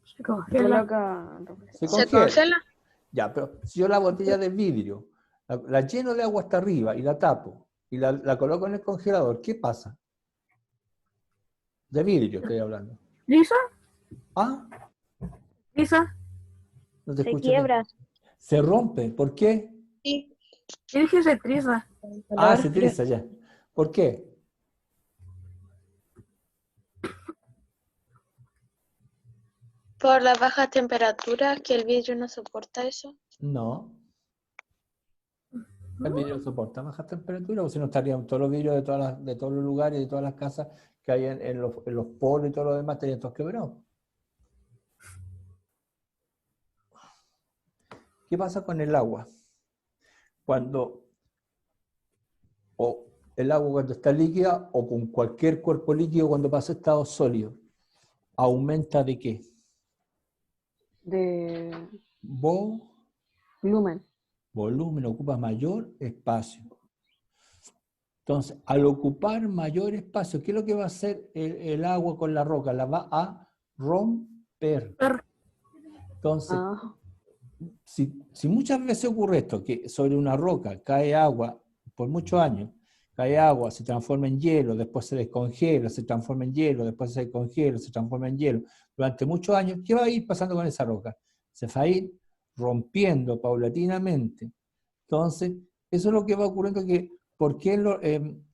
Se congela. Se ¿Se congela. congela? Ya, pero si yo la botella de vidrio la lleno de agua hasta arriba y la tapo y la coloco en el congelador, ¿qué pasa? De vidrio estoy hablando. ¿Lisa? ¿Ah? ¿Lisa? No te Se escucho bien. quiebra. Se rompe. ¿Por qué? Sí. Dije se triza. Ah, se triza ya. ¿Por qué? Por las bajas temperaturas, que el vidrio no soporta eso. No. El vidrio soporta bajas temperaturas, o si no estarían todos los vidrios de todos los lugares, de todas las casas que hay en los polos y todo lo demás, estarían todos quebrados. ¿Qué pasa con el agua? Cuando el agua cuando está líquida o con cualquier cuerpo líquido cuando pasa a estado sólido, ¿aumenta de qué? De Volumen, ocupa mayor espacio. Entonces, al ocupar mayor espacio, ¿qué es lo que va a hacer el agua con la roca? La va a romper. Entonces, si muchas veces ocurre esto, que sobre una roca cae agua por muchos años, cae agua, se transforma en hielo, después se descongela, se transforma en hielo, después se descongela, se transforma en hielo, durante muchos años, ¿qué va a ir pasando con esa roca? Se va a ir rompiendo paulatinamente. Entonces, eso es lo que va ocurriendo, que ¿por qué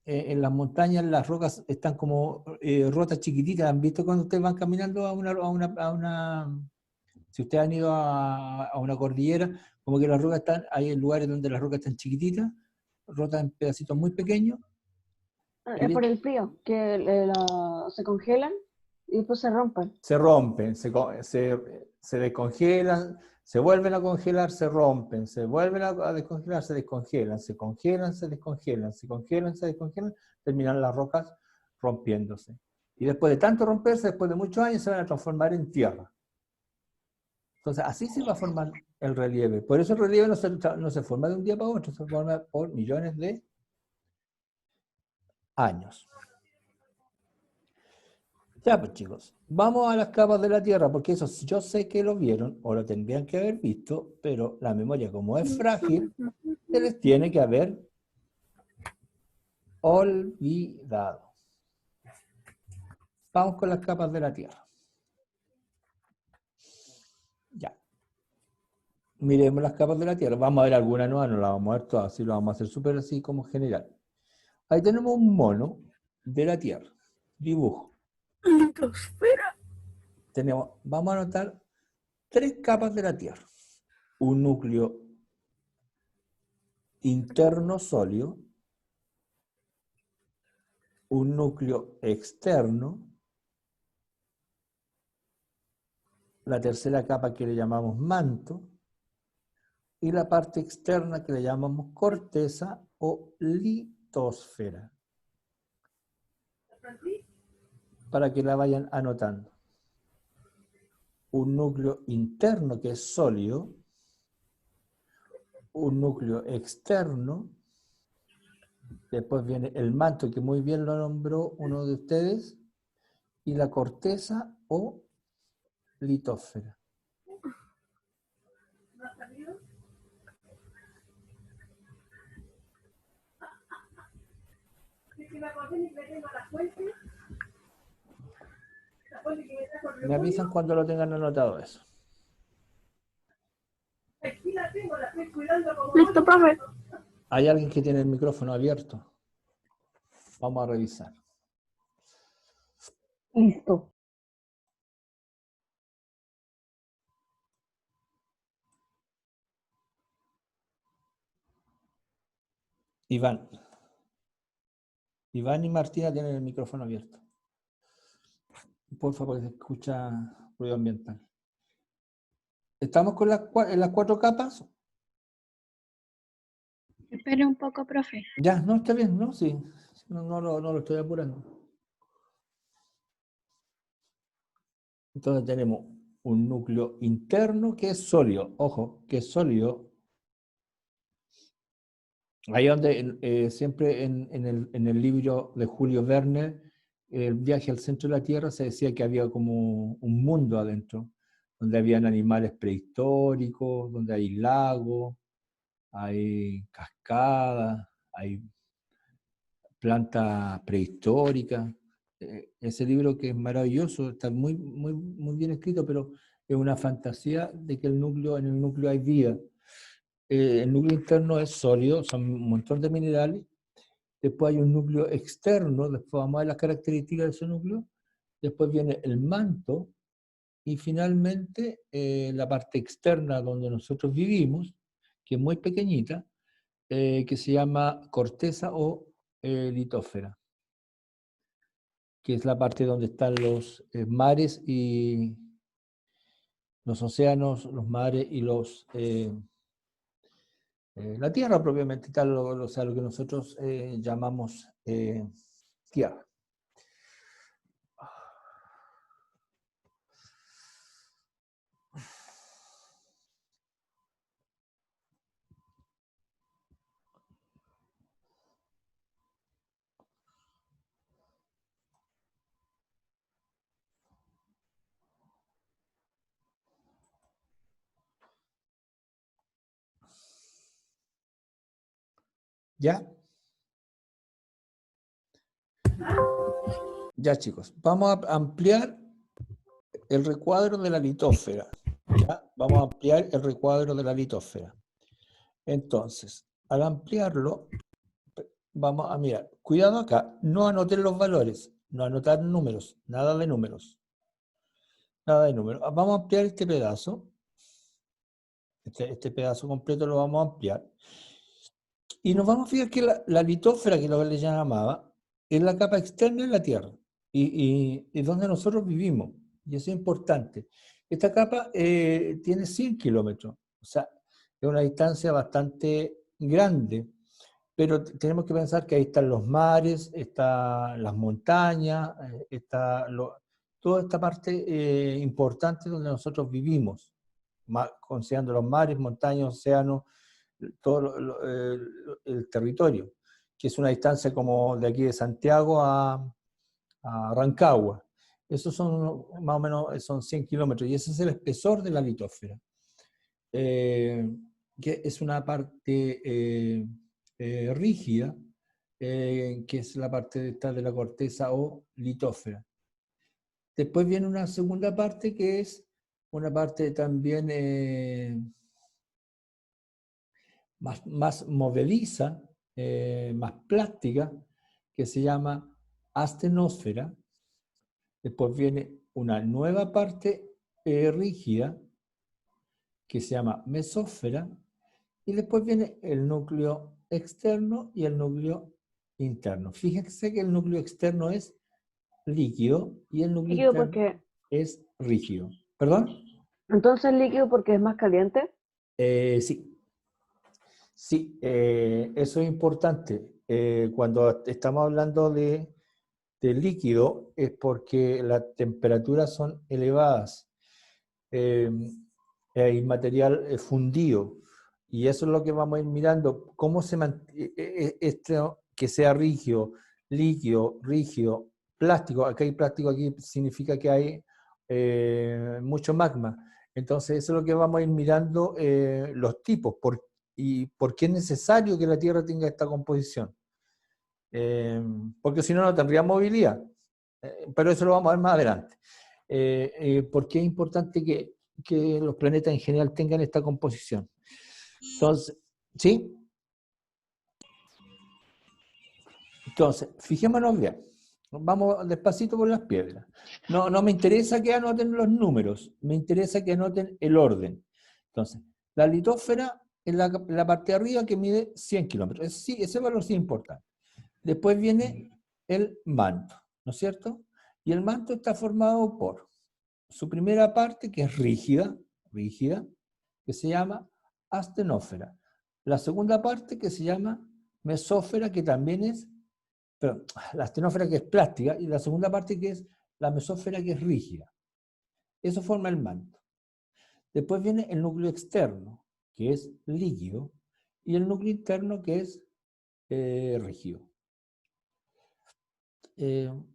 en las montañas las rocas están como rotas chiquititas? ¿Han visto cuando ustedes van caminando a una si ustedes han ido a una cordillera, como que las rocas están, hay lugares donde las rocas están chiquititas, rotas en pedacitos muy pequeños? Es por el frío, que se congelan y después se rompen. Se rompen, se descongelan, se vuelven a congelar, se rompen, se vuelven a descongelar, se descongelan, se congelan, se descongelan, se congelan, se descongelan, terminan las rocas rompiéndose. Y después de tanto romperse, después de muchos años, se van a transformar en tierra. Entonces, así se va a formar el relieve. Por eso el relieve no se forma de un día para otro, se forma por millones de años. Ya, pues chicos, vamos a las capas de la Tierra, porque eso yo sé que lo vieron, o lo tendrían que haber visto, pero la memoria, como es frágil, se les tiene que haber olvidado. Vamos con las capas de la Tierra. Ya. Miremos las capas de la Tierra. Vamos a ver algunas nuevas, no las vamos a ver todas, así lo vamos a hacer súper así como general. Ahí tenemos un mono de la Tierra. Dibujo. Vamos a anotar 3 capas de la Tierra. Un núcleo interno sólido, un núcleo externo, la tercera capa que le llamamos manto, y la parte externa que le llamamos corteza o litosfera. Para que la vayan anotando. Un núcleo interno que es sólido, un núcleo externo, después viene el manto, que muy bien lo nombró uno de ustedes, y la corteza o litosfera. Me avisan cuando lo tengan anotado eso. Listo, profe. ¿Hay alguien que tiene el micrófono abierto? Vamos a revisar. Listo. Iván. Iván y Martina tienen el micrófono abierto. Por favor, se escucha ruido ambiental. ¿Estamos con en las 4 capas? Espere un poco, profe. Ya, no, está bien, ¿no? Sí. No lo estoy apurando. Entonces tenemos un núcleo interno que es sólido. Ojo, que es sólido. Ahí donde siempre en el libro de Julio Verne, El viaje al centro de la Tierra, se decía que había como un mundo adentro, donde habían animales prehistóricos, donde hay lagos, hay cascadas, hay plantas prehistóricas. Ese libro que es maravilloso, está muy bien escrito, pero es una fantasía de que en el núcleo hay vida. El núcleo interno es sólido, son un montón de minerales. Después hay un núcleo externo, después vamos a ver las características de ese núcleo. Después viene el manto, y finalmente la parte externa donde nosotros vivimos, que es muy pequeñita, que se llama corteza o litósfera, que es la parte donde están los mares y los océanos, los mares y la tierra propiamente tal, o sea, lo que nosotros llamamos tierra. ¿Ya? Ya, chicos, vamos a ampliar el recuadro de la litósfera. ¿Ya? Vamos a ampliar el recuadro de la litósfera. Entonces, al ampliarlo, vamos a mirar. Cuidado acá, no anoten los valores, no anotar números, nada de números. Nada de números. Vamos a ampliar este pedazo. Este pedazo completo lo vamos a ampliar. Y nos vamos a fijar que la litósfera, que es lo que le llamaba, es la capa externa de la Tierra. Y es donde nosotros vivimos. Y eso es importante. Esta capa tiene 100 kilómetros. O sea, es una distancia bastante grande. Pero tenemos que pensar que ahí están los mares, están las montañas, toda esta parte importante donde nosotros vivimos, considerando los mares, montañas, océanos, todo el territorio, que es una distancia como de aquí de Santiago a Rancagua. Esos son más o menos son 100 kilómetros, y ese es el espesor de la litósfera, que es una parte rígida, que es la parte de la corteza o litósfera. Después viene una segunda parte que es una parte también más movediza, más plástica, que se llama astenosfera. Después viene una nueva parte rígida que se llama mesósfera, y después viene el núcleo externo y el núcleo interno. Fíjense que el núcleo externo es líquido y el núcleo Líquido interno porque, es rígido. ¿Perdón? entonces líquido porque es más caliente. Sí. Sí, eso es importante. Cuando estamos hablando de líquido es porque las temperaturas son elevadas. Hay material fundido. Y eso es lo que vamos a ir mirando. Cómo se mantiene esto, que sea rígido, líquido, rígido, plástico. Acá hay plástico, aquí significa que hay mucho magma. Entonces eso es lo que vamos a ir mirando, los tipos. Y por qué es necesario que la Tierra tenga esta composición. porque si no, no tendría movilidad. Pero eso lo vamos a ver más adelante. ¿Por qué es importante que los planetas en general tengan esta composición? Entonces, ¿sí? Entonces, fijémonos bien. Vamos despacito por las piedras. No me interesa que anoten los números, me interesa que anoten el orden. Entonces, la litósfera es la parte de arriba que mide 100 kilómetros. Sí, ese valor sí es importante. Después viene el manto, ¿no es cierto? Y el manto está formado por su primera parte, que es rígida, que se llama astenósfera. La segunda parte, que se llama mesósfera, que también es, perdón, la astenósfera, que es plástica, y la segunda parte, que es la mesósfera, que es rígida. Eso forma el manto. Después viene el núcleo externo, que es líquido, y el núcleo interno, que es rígido.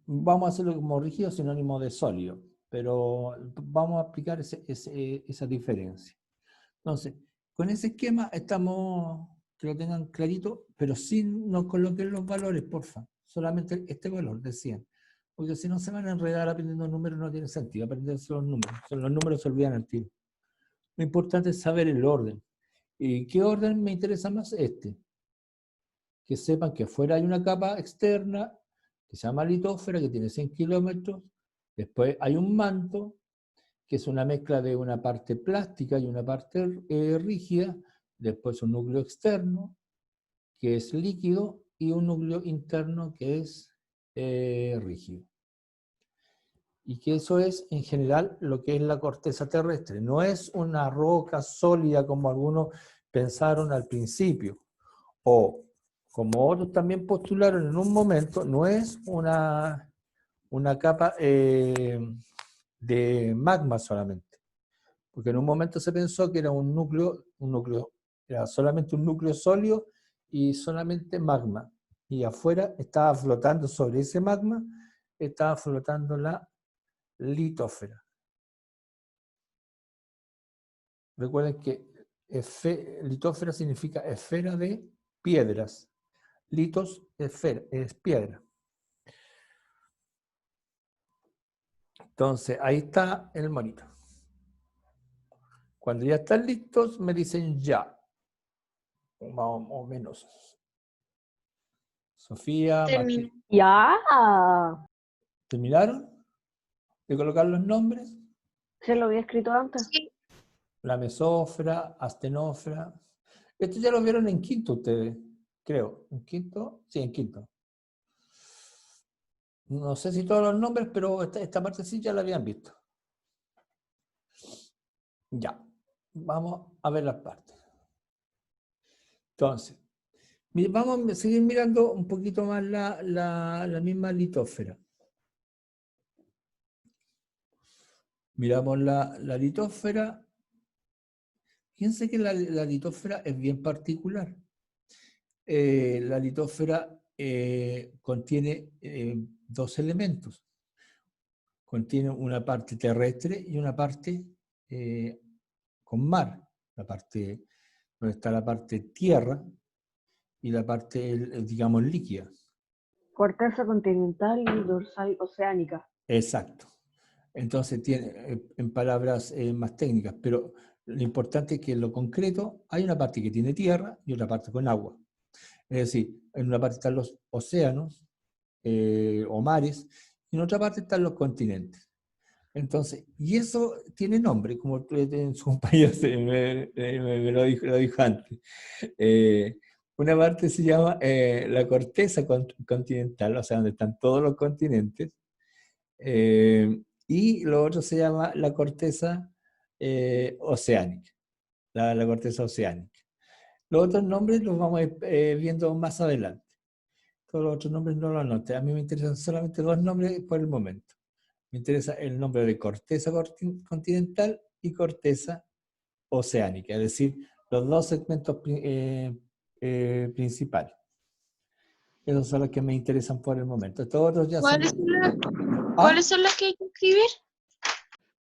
Vamos a hacerlo como rígido, sinónimo de sólido, pero vamos a aplicar esa diferencia. Entonces, con ese esquema estamos, que lo tengan clarito, pero sin nos coloquen los valores, porfa. Solamente este valor de 100. Porque si no se van a enredar aprendiendo números, no tiene sentido aprenderse los números. Los números se olvidan al tiro. Lo importante es saber el orden. ¿Y qué orden me interesa más? Este. Que sepan que afuera hay una capa externa que se llama litósfera, que tiene 100 kilómetros. Después hay un manto, que es una mezcla de una parte plástica y una parte rígida. Después un núcleo externo, que es líquido, y un núcleo interno, que es rígido. Y que eso es, en general, lo que es la corteza terrestre. No es una roca sólida como algunos pensaron al principio, o como otros también postularon en un momento, no es una capa de magma solamente. Porque en un momento se pensó que era un núcleo, era solamente un núcleo sólido y solamente magma. Y afuera estaba flotando sobre ese magma, estaba flotando la litósfera. Recuerden que litósfera significa esfera de piedras. Litos, esfera, es piedra. Entonces, ahí está el monito. Cuando ya están listos, me dicen ya. Más o menos. Sofía, Terminé. Ya. ¿terminaron de colocar los nombres? Se lo había escrito antes. Sí. La mesósfera, astenósfera. Esto ya lo vieron en quinto ustedes, creo. ¿En quinto? Sí, en quinto. No sé si todos los nombres, pero esta parte sí ya la habían visto. Ya. Vamos a ver las partes. Entonces, vamos a seguir mirando un poquito más la misma litósfera. Miramos la litósfera. Fíjense que la litósfera es bien particular. La litósfera contiene dos elementos. Contiene una parte terrestre y una parte con mar. La parte donde está la parte tierra y la parte, digamos, líquida. Corteza continental y dorsal oceánica. Exacto. Entonces tiene, en palabras más técnicas, pero lo importante es que en lo concreto hay una parte que tiene tierra y otra parte con agua. Es decir, en una parte están los océanos o mares, y en otra parte están los continentes. Entonces, y eso tiene nombre, como en su compañero me lo dijo antes. Una parte se llama la corteza continental, o sea, donde están todos los continentes, y lo otro se llama la corteza oceánica, la corteza oceánica. Los otros nombres los vamos a ir viendo más adelante. Todos los otros nombres no los anoté. A mí me interesan solamente dos nombres por el momento. Me interesa el nombre de corteza continental y corteza oceánica, es decir, los dos segmentos principales. Esos son los que me interesan por el momento. Todos otros ya son... ¿Cuáles son las que hay que escribir?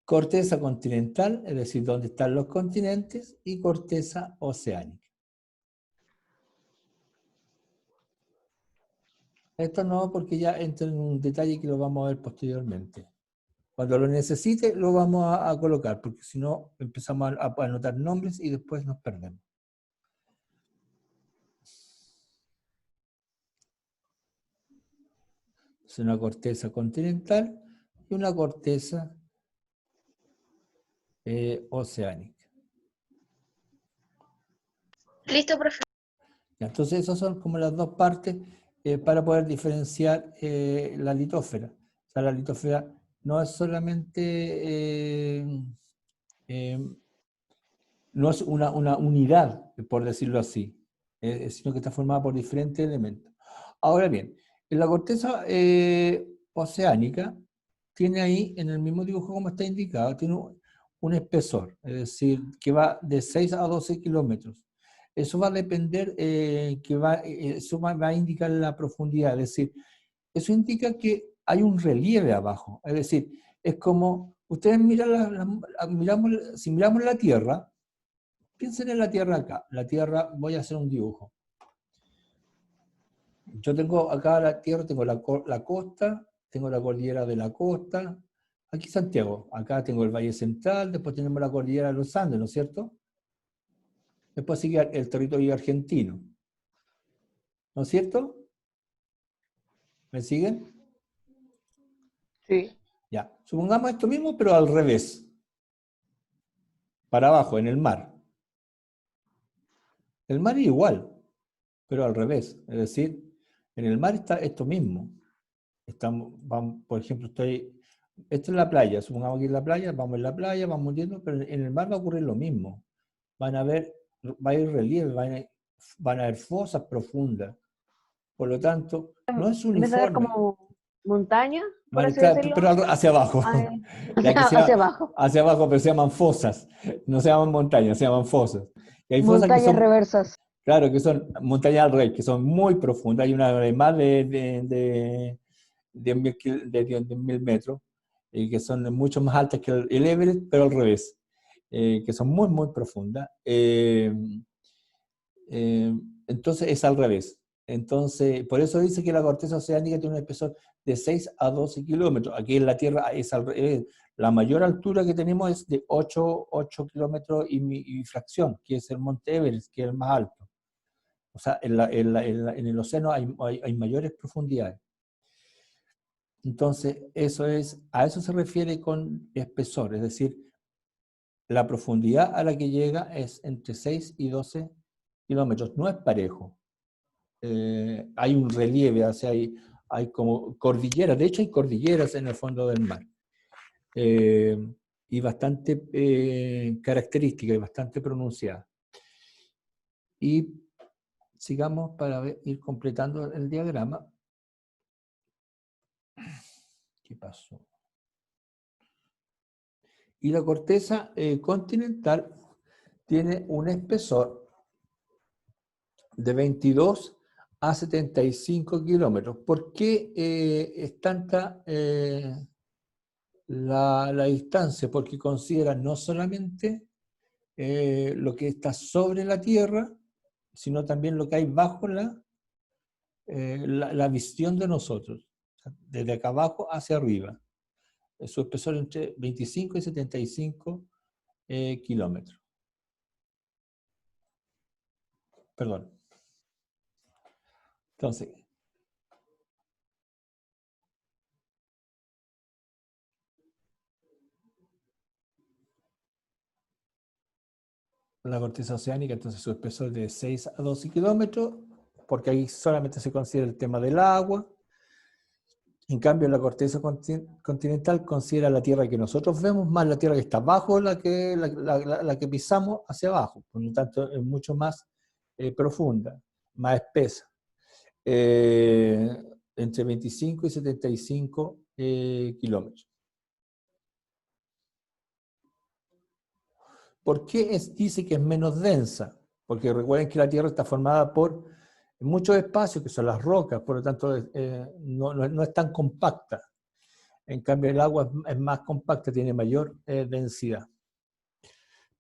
Corteza continental, es decir, donde están los continentes, y corteza oceánica. Esto no, porque ya entra en un detalle que lo vamos a ver posteriormente. Cuando lo necesite, lo vamos a colocar, porque si no, empezamos a anotar nombres y después nos perdemos. Es una corteza continental y una corteza oceánica. Listo, profe. Entonces, esas son como las dos partes para poder diferenciar la litósfera. O sea, la litósfera no es solamente, no es una unidad, por decirlo así, sino que está formada por diferentes elementos. Ahora bien, en la corteza oceánica tiene ahí, en el mismo dibujo como está indicado, tiene un espesor, es decir, que va de 6 a 12 kilómetros. Eso va a depender, eso va a indicar la profundidad, es decir, eso indica que hay un relieve abajo, es decir, es como, ustedes miran si miramos la Tierra, piensen en la Tierra acá, la Tierra, voy a hacer un dibujo. Yo tengo acá la Tierra, tengo la costa, tengo la cordillera de la costa, aquí Santiago, acá tengo el Valle Central, después tenemos la cordillera de los Andes, ¿no es cierto? Después sigue el territorio argentino, ¿no es cierto? ¿Me siguen? Sí. Ya, supongamos esto mismo, pero al revés, para abajo, en el mar. El mar es igual, pero al revés, es decir, en el mar está esto mismo. Por ejemplo, esto es la playa, supongamos que en la playa, vamos en la playa, vamos hundiendo, pero en el mar va a ocurrir lo mismo. Va a haber relieve, van a haber fosas profundas. Por lo tanto, no es En vez de ver uniforme. como montaña, por así Claro, decirlo, pero hacia abajo. hacia abajo. Hacia abajo, pero se llaman fosas. No se llaman montañas, se llaman fosas. Y hay fosas que Montañas son, reversas. claro, que son montañas al rey, que son muy profundas. Hay una de más de 10.000 metros, que son mucho más altas que el Everest, pero al revés, que son muy, muy profundas. Entonces es al revés. Entonces, por eso dice que la corteza oceánica tiene un espesor de 6 a 12 kilómetros. Aquí en la Tierra es al revés. La mayor altura que tenemos es de 8 kilómetros y fracción, que es el Monte Everest, que es el más alto. O sea, en el océano hay mayores profundidades. Entonces, a eso se refiere con espesor, es decir, la profundidad a la que llega es entre 6 y 12 kilómetros. No es parejo. Hay un relieve, o sea, hay como cordilleras, de hecho hay cordilleras en el fondo del mar, y bastante característica y bastante pronunciada. Y sigamos para ir completando el diagrama. ¿Qué pasó? Y la corteza continental tiene un espesor de 22 a 75 kilómetros. ¿Por qué es tanta la distancia? Porque considera no solamente lo que está sobre la Tierra, sino también lo que hay bajo la visión de nosotros, desde acá abajo hacia arriba. Su espesor entre 25 y 75 kilómetros. Perdón. Entonces, la corteza oceánica, entonces su espesor es de 6 a 12 kilómetros, porque ahí solamente se considera el tema del agua. En cambio, la corteza continental considera la tierra que nosotros vemos más la tierra que está bajo la que pisamos hacia abajo. Por lo tanto, es mucho más profunda, más espesa. Entre 25 y 75 kilómetros. ¿Por qué dice que es menos densa? Porque recuerden que la Tierra está formada por muchos espacios, que son las rocas, por lo tanto no es tan compacta. En cambio el agua es más compacta, tiene mayor densidad.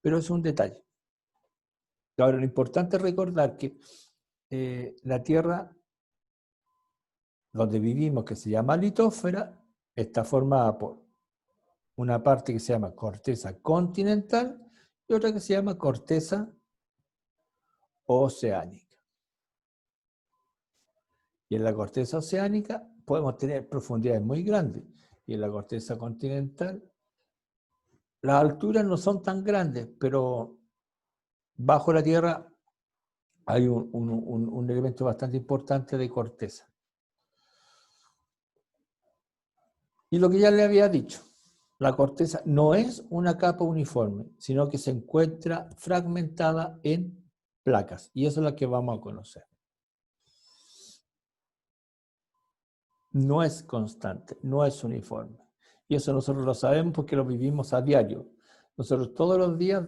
Pero es un detalle. Ahora, lo importante es recordar que la Tierra donde vivimos, que se llama litosfera, está formada por una parte que se llama corteza continental y otra que se llama corteza oceánica. Y en la corteza oceánica podemos tener profundidades muy grandes. Y en la corteza continental, las alturas no son tan grandes, pero bajo la Tierra hay un elemento bastante importante de corteza. Y lo que ya le había dicho, la corteza no es una capa uniforme, sino que se encuentra fragmentada en placas. Y eso es lo que vamos a conocer. No es constante, no es uniforme. Y eso nosotros lo sabemos porque lo vivimos a diario. Nosotros todos los días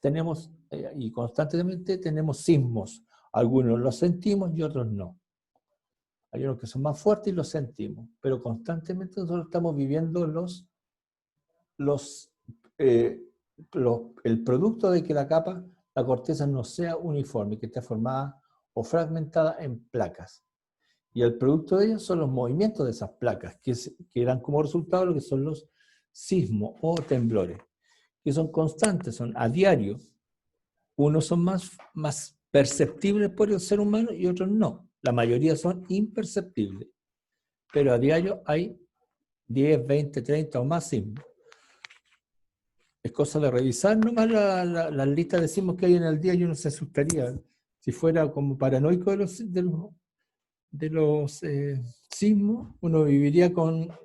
tenemos, y constantemente tenemos sismos. Algunos los sentimos y otros no. Hay unos que son más fuertes y los sentimos, pero constantemente nosotros estamos viviendo el producto de que la corteza no sea uniforme, que esté formada o fragmentada en placas. Y el producto de ellos son los movimientos de esas placas, que dan como resultado lo que son los sismos o temblores, que son constantes, son a diario. Unos son más perceptibles por el ser humano y otros no. La mayoría son imperceptibles. Pero a diario hay 10, 20, 30 o más sismos. Es cosa de revisar nomás las listas de sismos que hay en el día y uno se asustaría. Si fuera como paranoico de los sismos, uno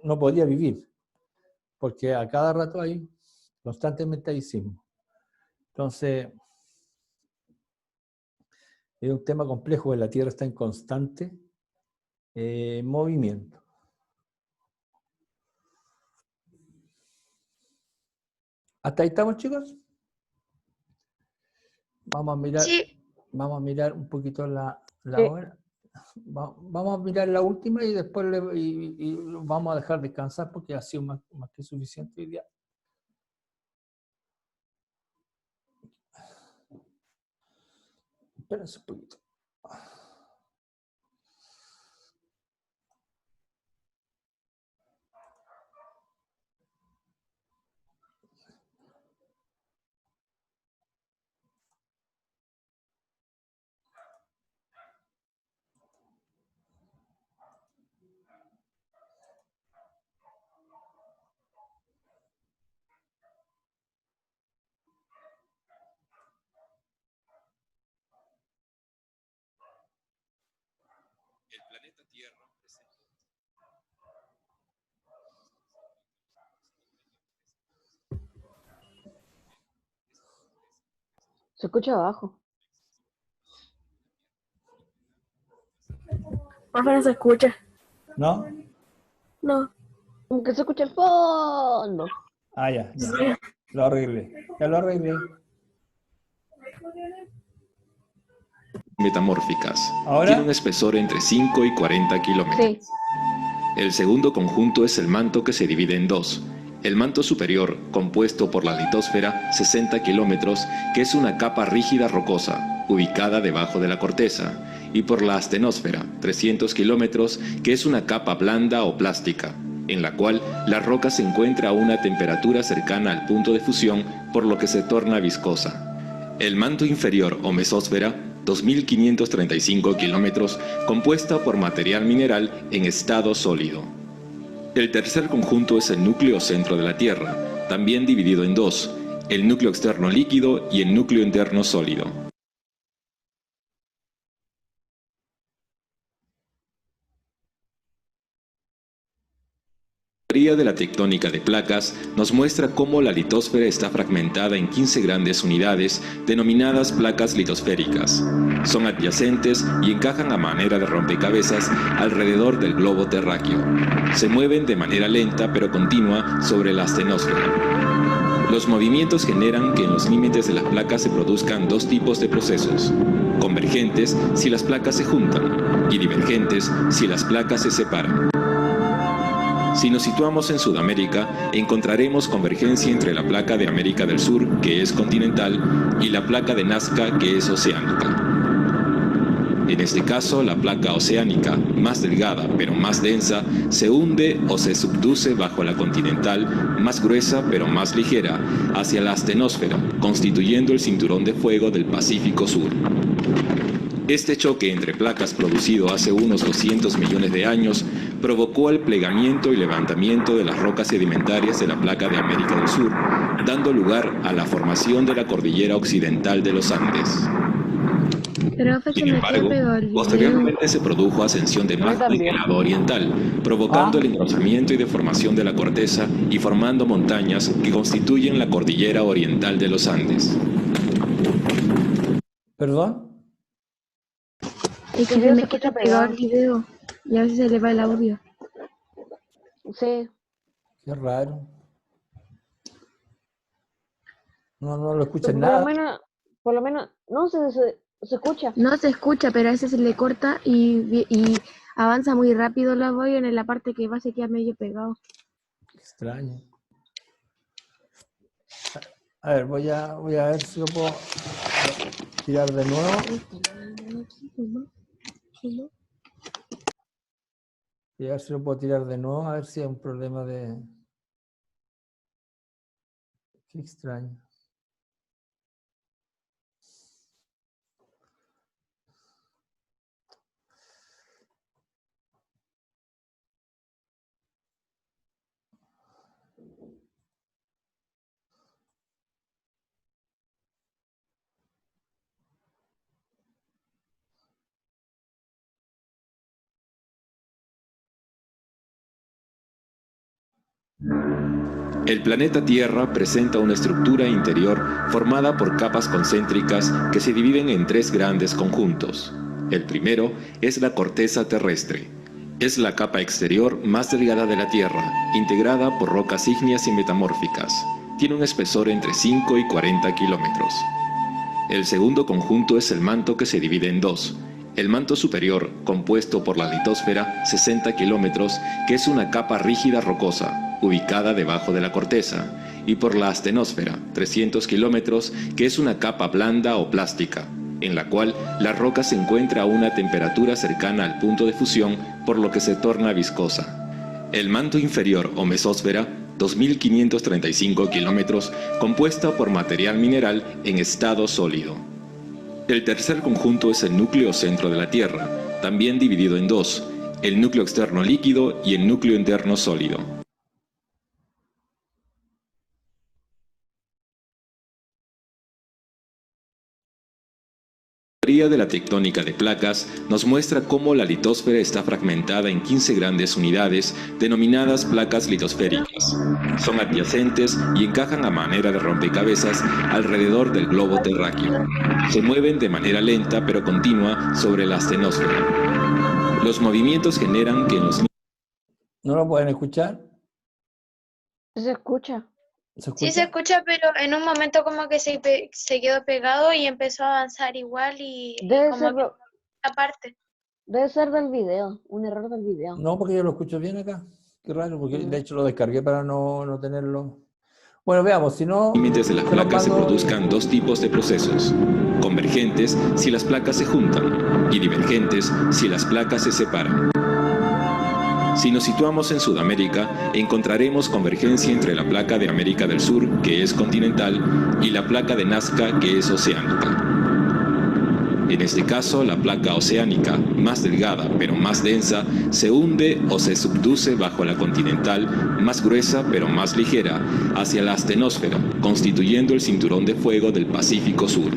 no podría vivir. Porque a cada rato constantemente hay sismos. Entonces, es un tema complejo, porque la Tierra está en constante movimiento. ¿Hasta ahí estamos, chicos? Vamos a mirar un poquito la hora. Vamos a mirar la última y después vamos a dejar descansar porque ha sido más que suficiente hoy día. Espérense un poquito. El planeta Tierra presenta Se escucha abajo. Profe, no se escucha. ¿No? No. Como que se escucha el fondo. Ah, ya. Lo arreglé. Ya lo arreglé. metamórficas. ¿Ahora? Tiene un espesor entre 5 y 40 kilómetros. Sí. El segundo conjunto es el manto, que se divide en dos. El manto superior, compuesto por la litosfera, 60 kilómetros, que es una capa rígida rocosa, ubicada debajo de la corteza, y por la astenosfera, 300 kilómetros, que es una capa blanda o plástica, en la cual la roca se encuentra a una temperatura cercana al punto de fusión, por lo que se torna viscosa. El manto inferior o mesósfera, 2.535 kilómetros, compuesta por material mineral en estado sólido. El tercer conjunto es el núcleo centro de la Tierra, también dividido en dos, el núcleo externo líquido y el núcleo interno sólido. La teoría de la tectónica de placas nos muestra cómo la litosfera está fragmentada en 15 grandes unidades denominadas placas litosféricas. Son adyacentes y encajan a manera de rompecabezas alrededor del globo terráqueo. Se mueven de manera lenta pero continua sobre la astenosfera. Los movimientos generan que en los límites de las placas se produzcan dos tipos de procesos: convergentes si las placas se juntan y divergentes si las placas se separan. Si nos situamos en Sudamérica, encontraremos convergencia entre la placa de América del Sur, que es continental, y la placa de Nazca, que es oceánica. En este caso, la placa oceánica, más delgada pero más densa, se hunde o se subduce bajo la continental, más gruesa pero más ligera, hacia la astenosfera, constituyendo el cinturón de fuego del Pacífico Sur. Este choque entre placas producido hace unos 200 millones de años provocó el plegamiento y levantamiento de las rocas sedimentarias de la placa de América del Sur, dando lugar a la formación de la cordillera occidental de los Andes. Sin embargo, posteriormente se produjo ascensión de magma en el lado oriental, provocando el engrosamiento y deformación de la corteza y formando montañas que constituyen la cordillera oriental de los Andes. ¿Perdón? Es que se me queda pegado el video y a veces se le va el audio. Sí. Qué raro. No lo escuchan nada. Por lo menos, no se escucha. No se escucha, pero a veces se le corta y avanza muy rápido el audio en la parte que va se queda medio pegado. Extraño. A ver, voy a ver si lo puedo tirar de nuevo. Y a ver si lo puedo tirar de nuevo, a ver si hay un problema de... Qué extraño. El planeta Tierra presenta una estructura interior formada por capas concéntricas que se dividen en tres grandes conjuntos. El primero es la corteza terrestre. Es la capa exterior más delgada de la Tierra, integrada por rocas ígneas y metamórficas. Tiene un espesor entre 5 y 40 kilómetros. El segundo conjunto es el manto, que se divide en dos. El manto superior, compuesto por la litosfera, 60 kilómetros, que es una capa rígida rocosa, ubicada debajo de la corteza, y por la astenosfera, 300 kilómetros, que es una capa blanda o plástica, en la cual la roca se encuentra a una temperatura cercana al punto de fusión, por lo que se torna viscosa. El manto inferior o mesósfera, 2.535 kilómetros, compuesta por material mineral en estado sólido. El tercer conjunto es el núcleo centro de la Tierra, también dividido en dos, el núcleo externo líquido y el núcleo interno sólido. La teoría de la tectónica de placas nos muestra cómo la litosfera está fragmentada en 15 grandes unidades denominadas placas litosféricas. Son adyacentes y encajan a manera de rompecabezas alrededor del globo terráqueo. Se mueven de manera lenta pero continua sobre la astenosfera. Los movimientos generan que en los... ¿No lo pueden escuchar? Se escucha. ¿Se escucha? Sí se escucha, pero en un momento como que se quedó pegado y empezó a avanzar igual y Debe como ser, que aparte. debe ser del video, un error del video. No, porque yo lo escucho bien acá. Qué raro, porque de hecho lo descargué para no tenerlo. Bueno, veamos, si no... Los límites de las placas se produzcan dos tipos de procesos: convergentes si las placas se juntan y divergentes si las placas se separan. Si nos situamos en Sudamérica, encontraremos convergencia entre la placa de América del Sur, que es continental, y la placa de Nazca, que es oceánica. En este caso, la placa oceánica, más delgada pero más densa, se hunde o se subduce bajo la continental, más gruesa pero más ligera, hacia la astenosfera, constituyendo el cinturón de fuego del Pacífico Sur.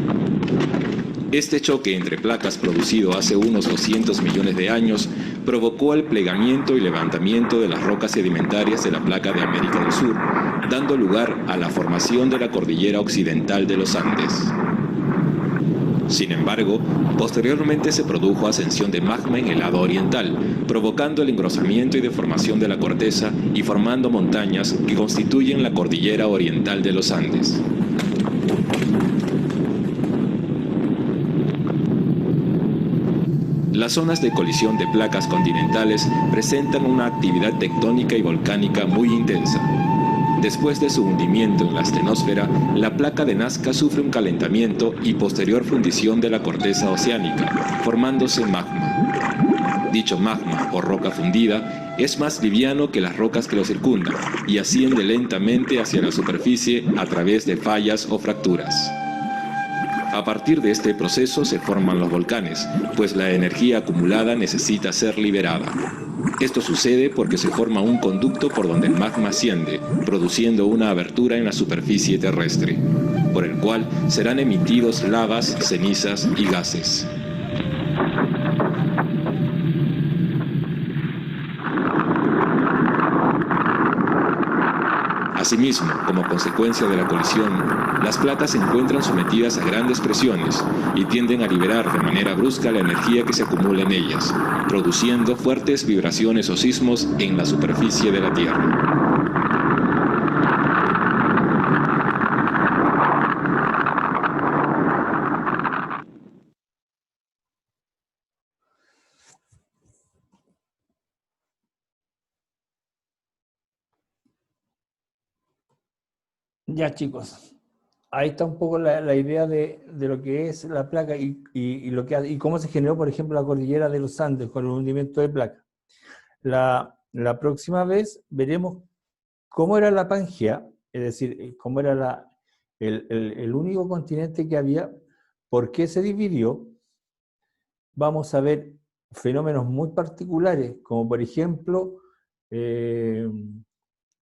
Este choque entre placas producido hace unos 200 millones de años provocó el plegamiento y levantamiento de las rocas sedimentarias de la placa de América del Sur, dando lugar a la formación de la cordillera occidental de los Andes. Sin embargo, posteriormente se produjo ascensión de magma en el lado oriental, provocando el engrosamiento y deformación de la corteza y formando montañas que constituyen la cordillera oriental de los Andes. Las zonas de colisión de placas continentales presentan una actividad tectónica y volcánica muy intensa. Después de su hundimiento en la astenosfera, la placa de Nazca sufre un calentamiento y posterior fundición de la corteza oceánica, formándose magma. Dicho magma o roca fundida es más liviano que las rocas que lo circundan y asciende lentamente hacia la superficie a través de fallas o fracturas. A partir de este proceso se forman los volcanes, pues la energía acumulada necesita ser liberada. Esto sucede porque se forma un conducto por donde el magma asciende, produciendo una abertura en la superficie terrestre, por el cual serán emitidos lavas, cenizas y gases. Asimismo, como consecuencia de la colisión, las placas se encuentran sometidas a grandes presiones y tienden a liberar de manera brusca la energía que se acumula en ellas, produciendo fuertes vibraciones o sismos en la superficie de la Tierra. Ya, chicos, ahí está un poco la idea de lo que es la placa y cómo se generó, por ejemplo, la cordillera de los Andes con el hundimiento de placa. La próxima vez veremos cómo era la Pangea, es decir, cómo era el único continente que había, por qué se dividió. Vamos a ver fenómenos muy particulares, como por ejemplo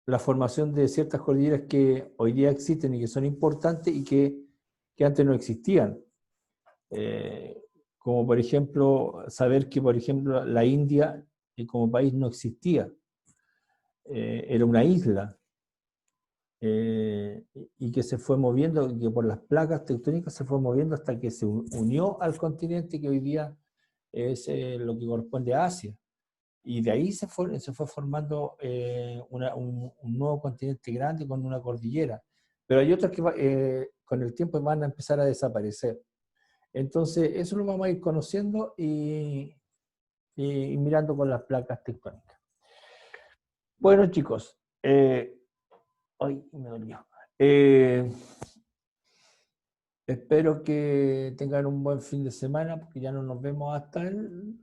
la formación de ciertas cordilleras que hoy día existen y que son importantes y que antes no existían. Como por ejemplo, saber que por ejemplo la India como país no existía. Era una isla. Y que se fue moviendo, y que por las placas tectónicas se fue moviendo hasta que se unió al continente que hoy día es lo que corresponde a Asia. Y de ahí se fue formando un nuevo continente grande con una cordillera. Pero hay otros que con el tiempo van a empezar a desaparecer. Entonces, eso lo vamos a ir conociendo y mirando con las placas tectónicas. Bueno, chicos, hoy me dolió. Espero que tengan un buen fin de semana, porque ya no nos vemos hasta el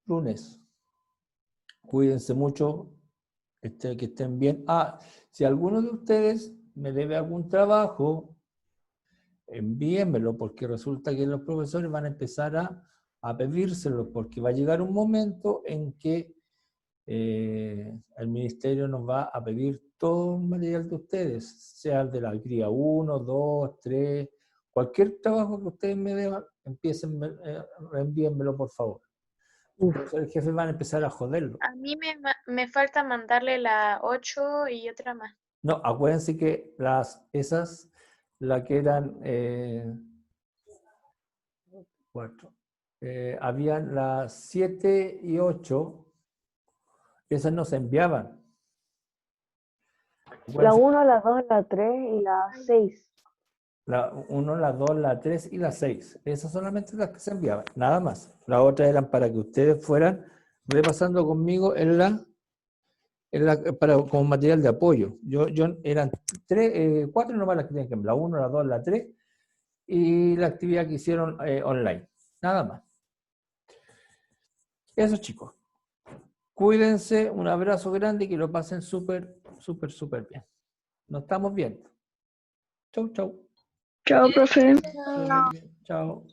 lunes. Cuídense mucho, que estén bien. Si alguno de ustedes me debe algún trabajo, envíenmelo, porque resulta que los profesores van a empezar a pedírselo, porque va a llegar un momento en que el ministerio nos va a pedir todo el material de ustedes, sea el de la GRIA 1, 2, 3, cualquier trabajo que ustedes me deban, reenvíenmelo por favor. El jefe van a empezar a joderlo. A mí me falta mandarle la 8 y otra más. No, acuérdense que esas, la que eran 4, habían las 7 y 8, esas no se enviaban. La 1, la 2, la 3 y la 6. La 1, la 2, la 3 y la 6. Esas solamente las que se enviaban, nada más. Las otras eran para que ustedes fueran repasando conmigo como material de apoyo. Eran 4 nomás las que tenían que enviar. La 1, la 2, la 3 y la actividad que hicieron online. Nada más. Eso, chicos. Cuídense, un abrazo grande y que lo pasen súper, súper, súper bien. Nos estamos viendo. Chau, chau. Chao, profe. Chao.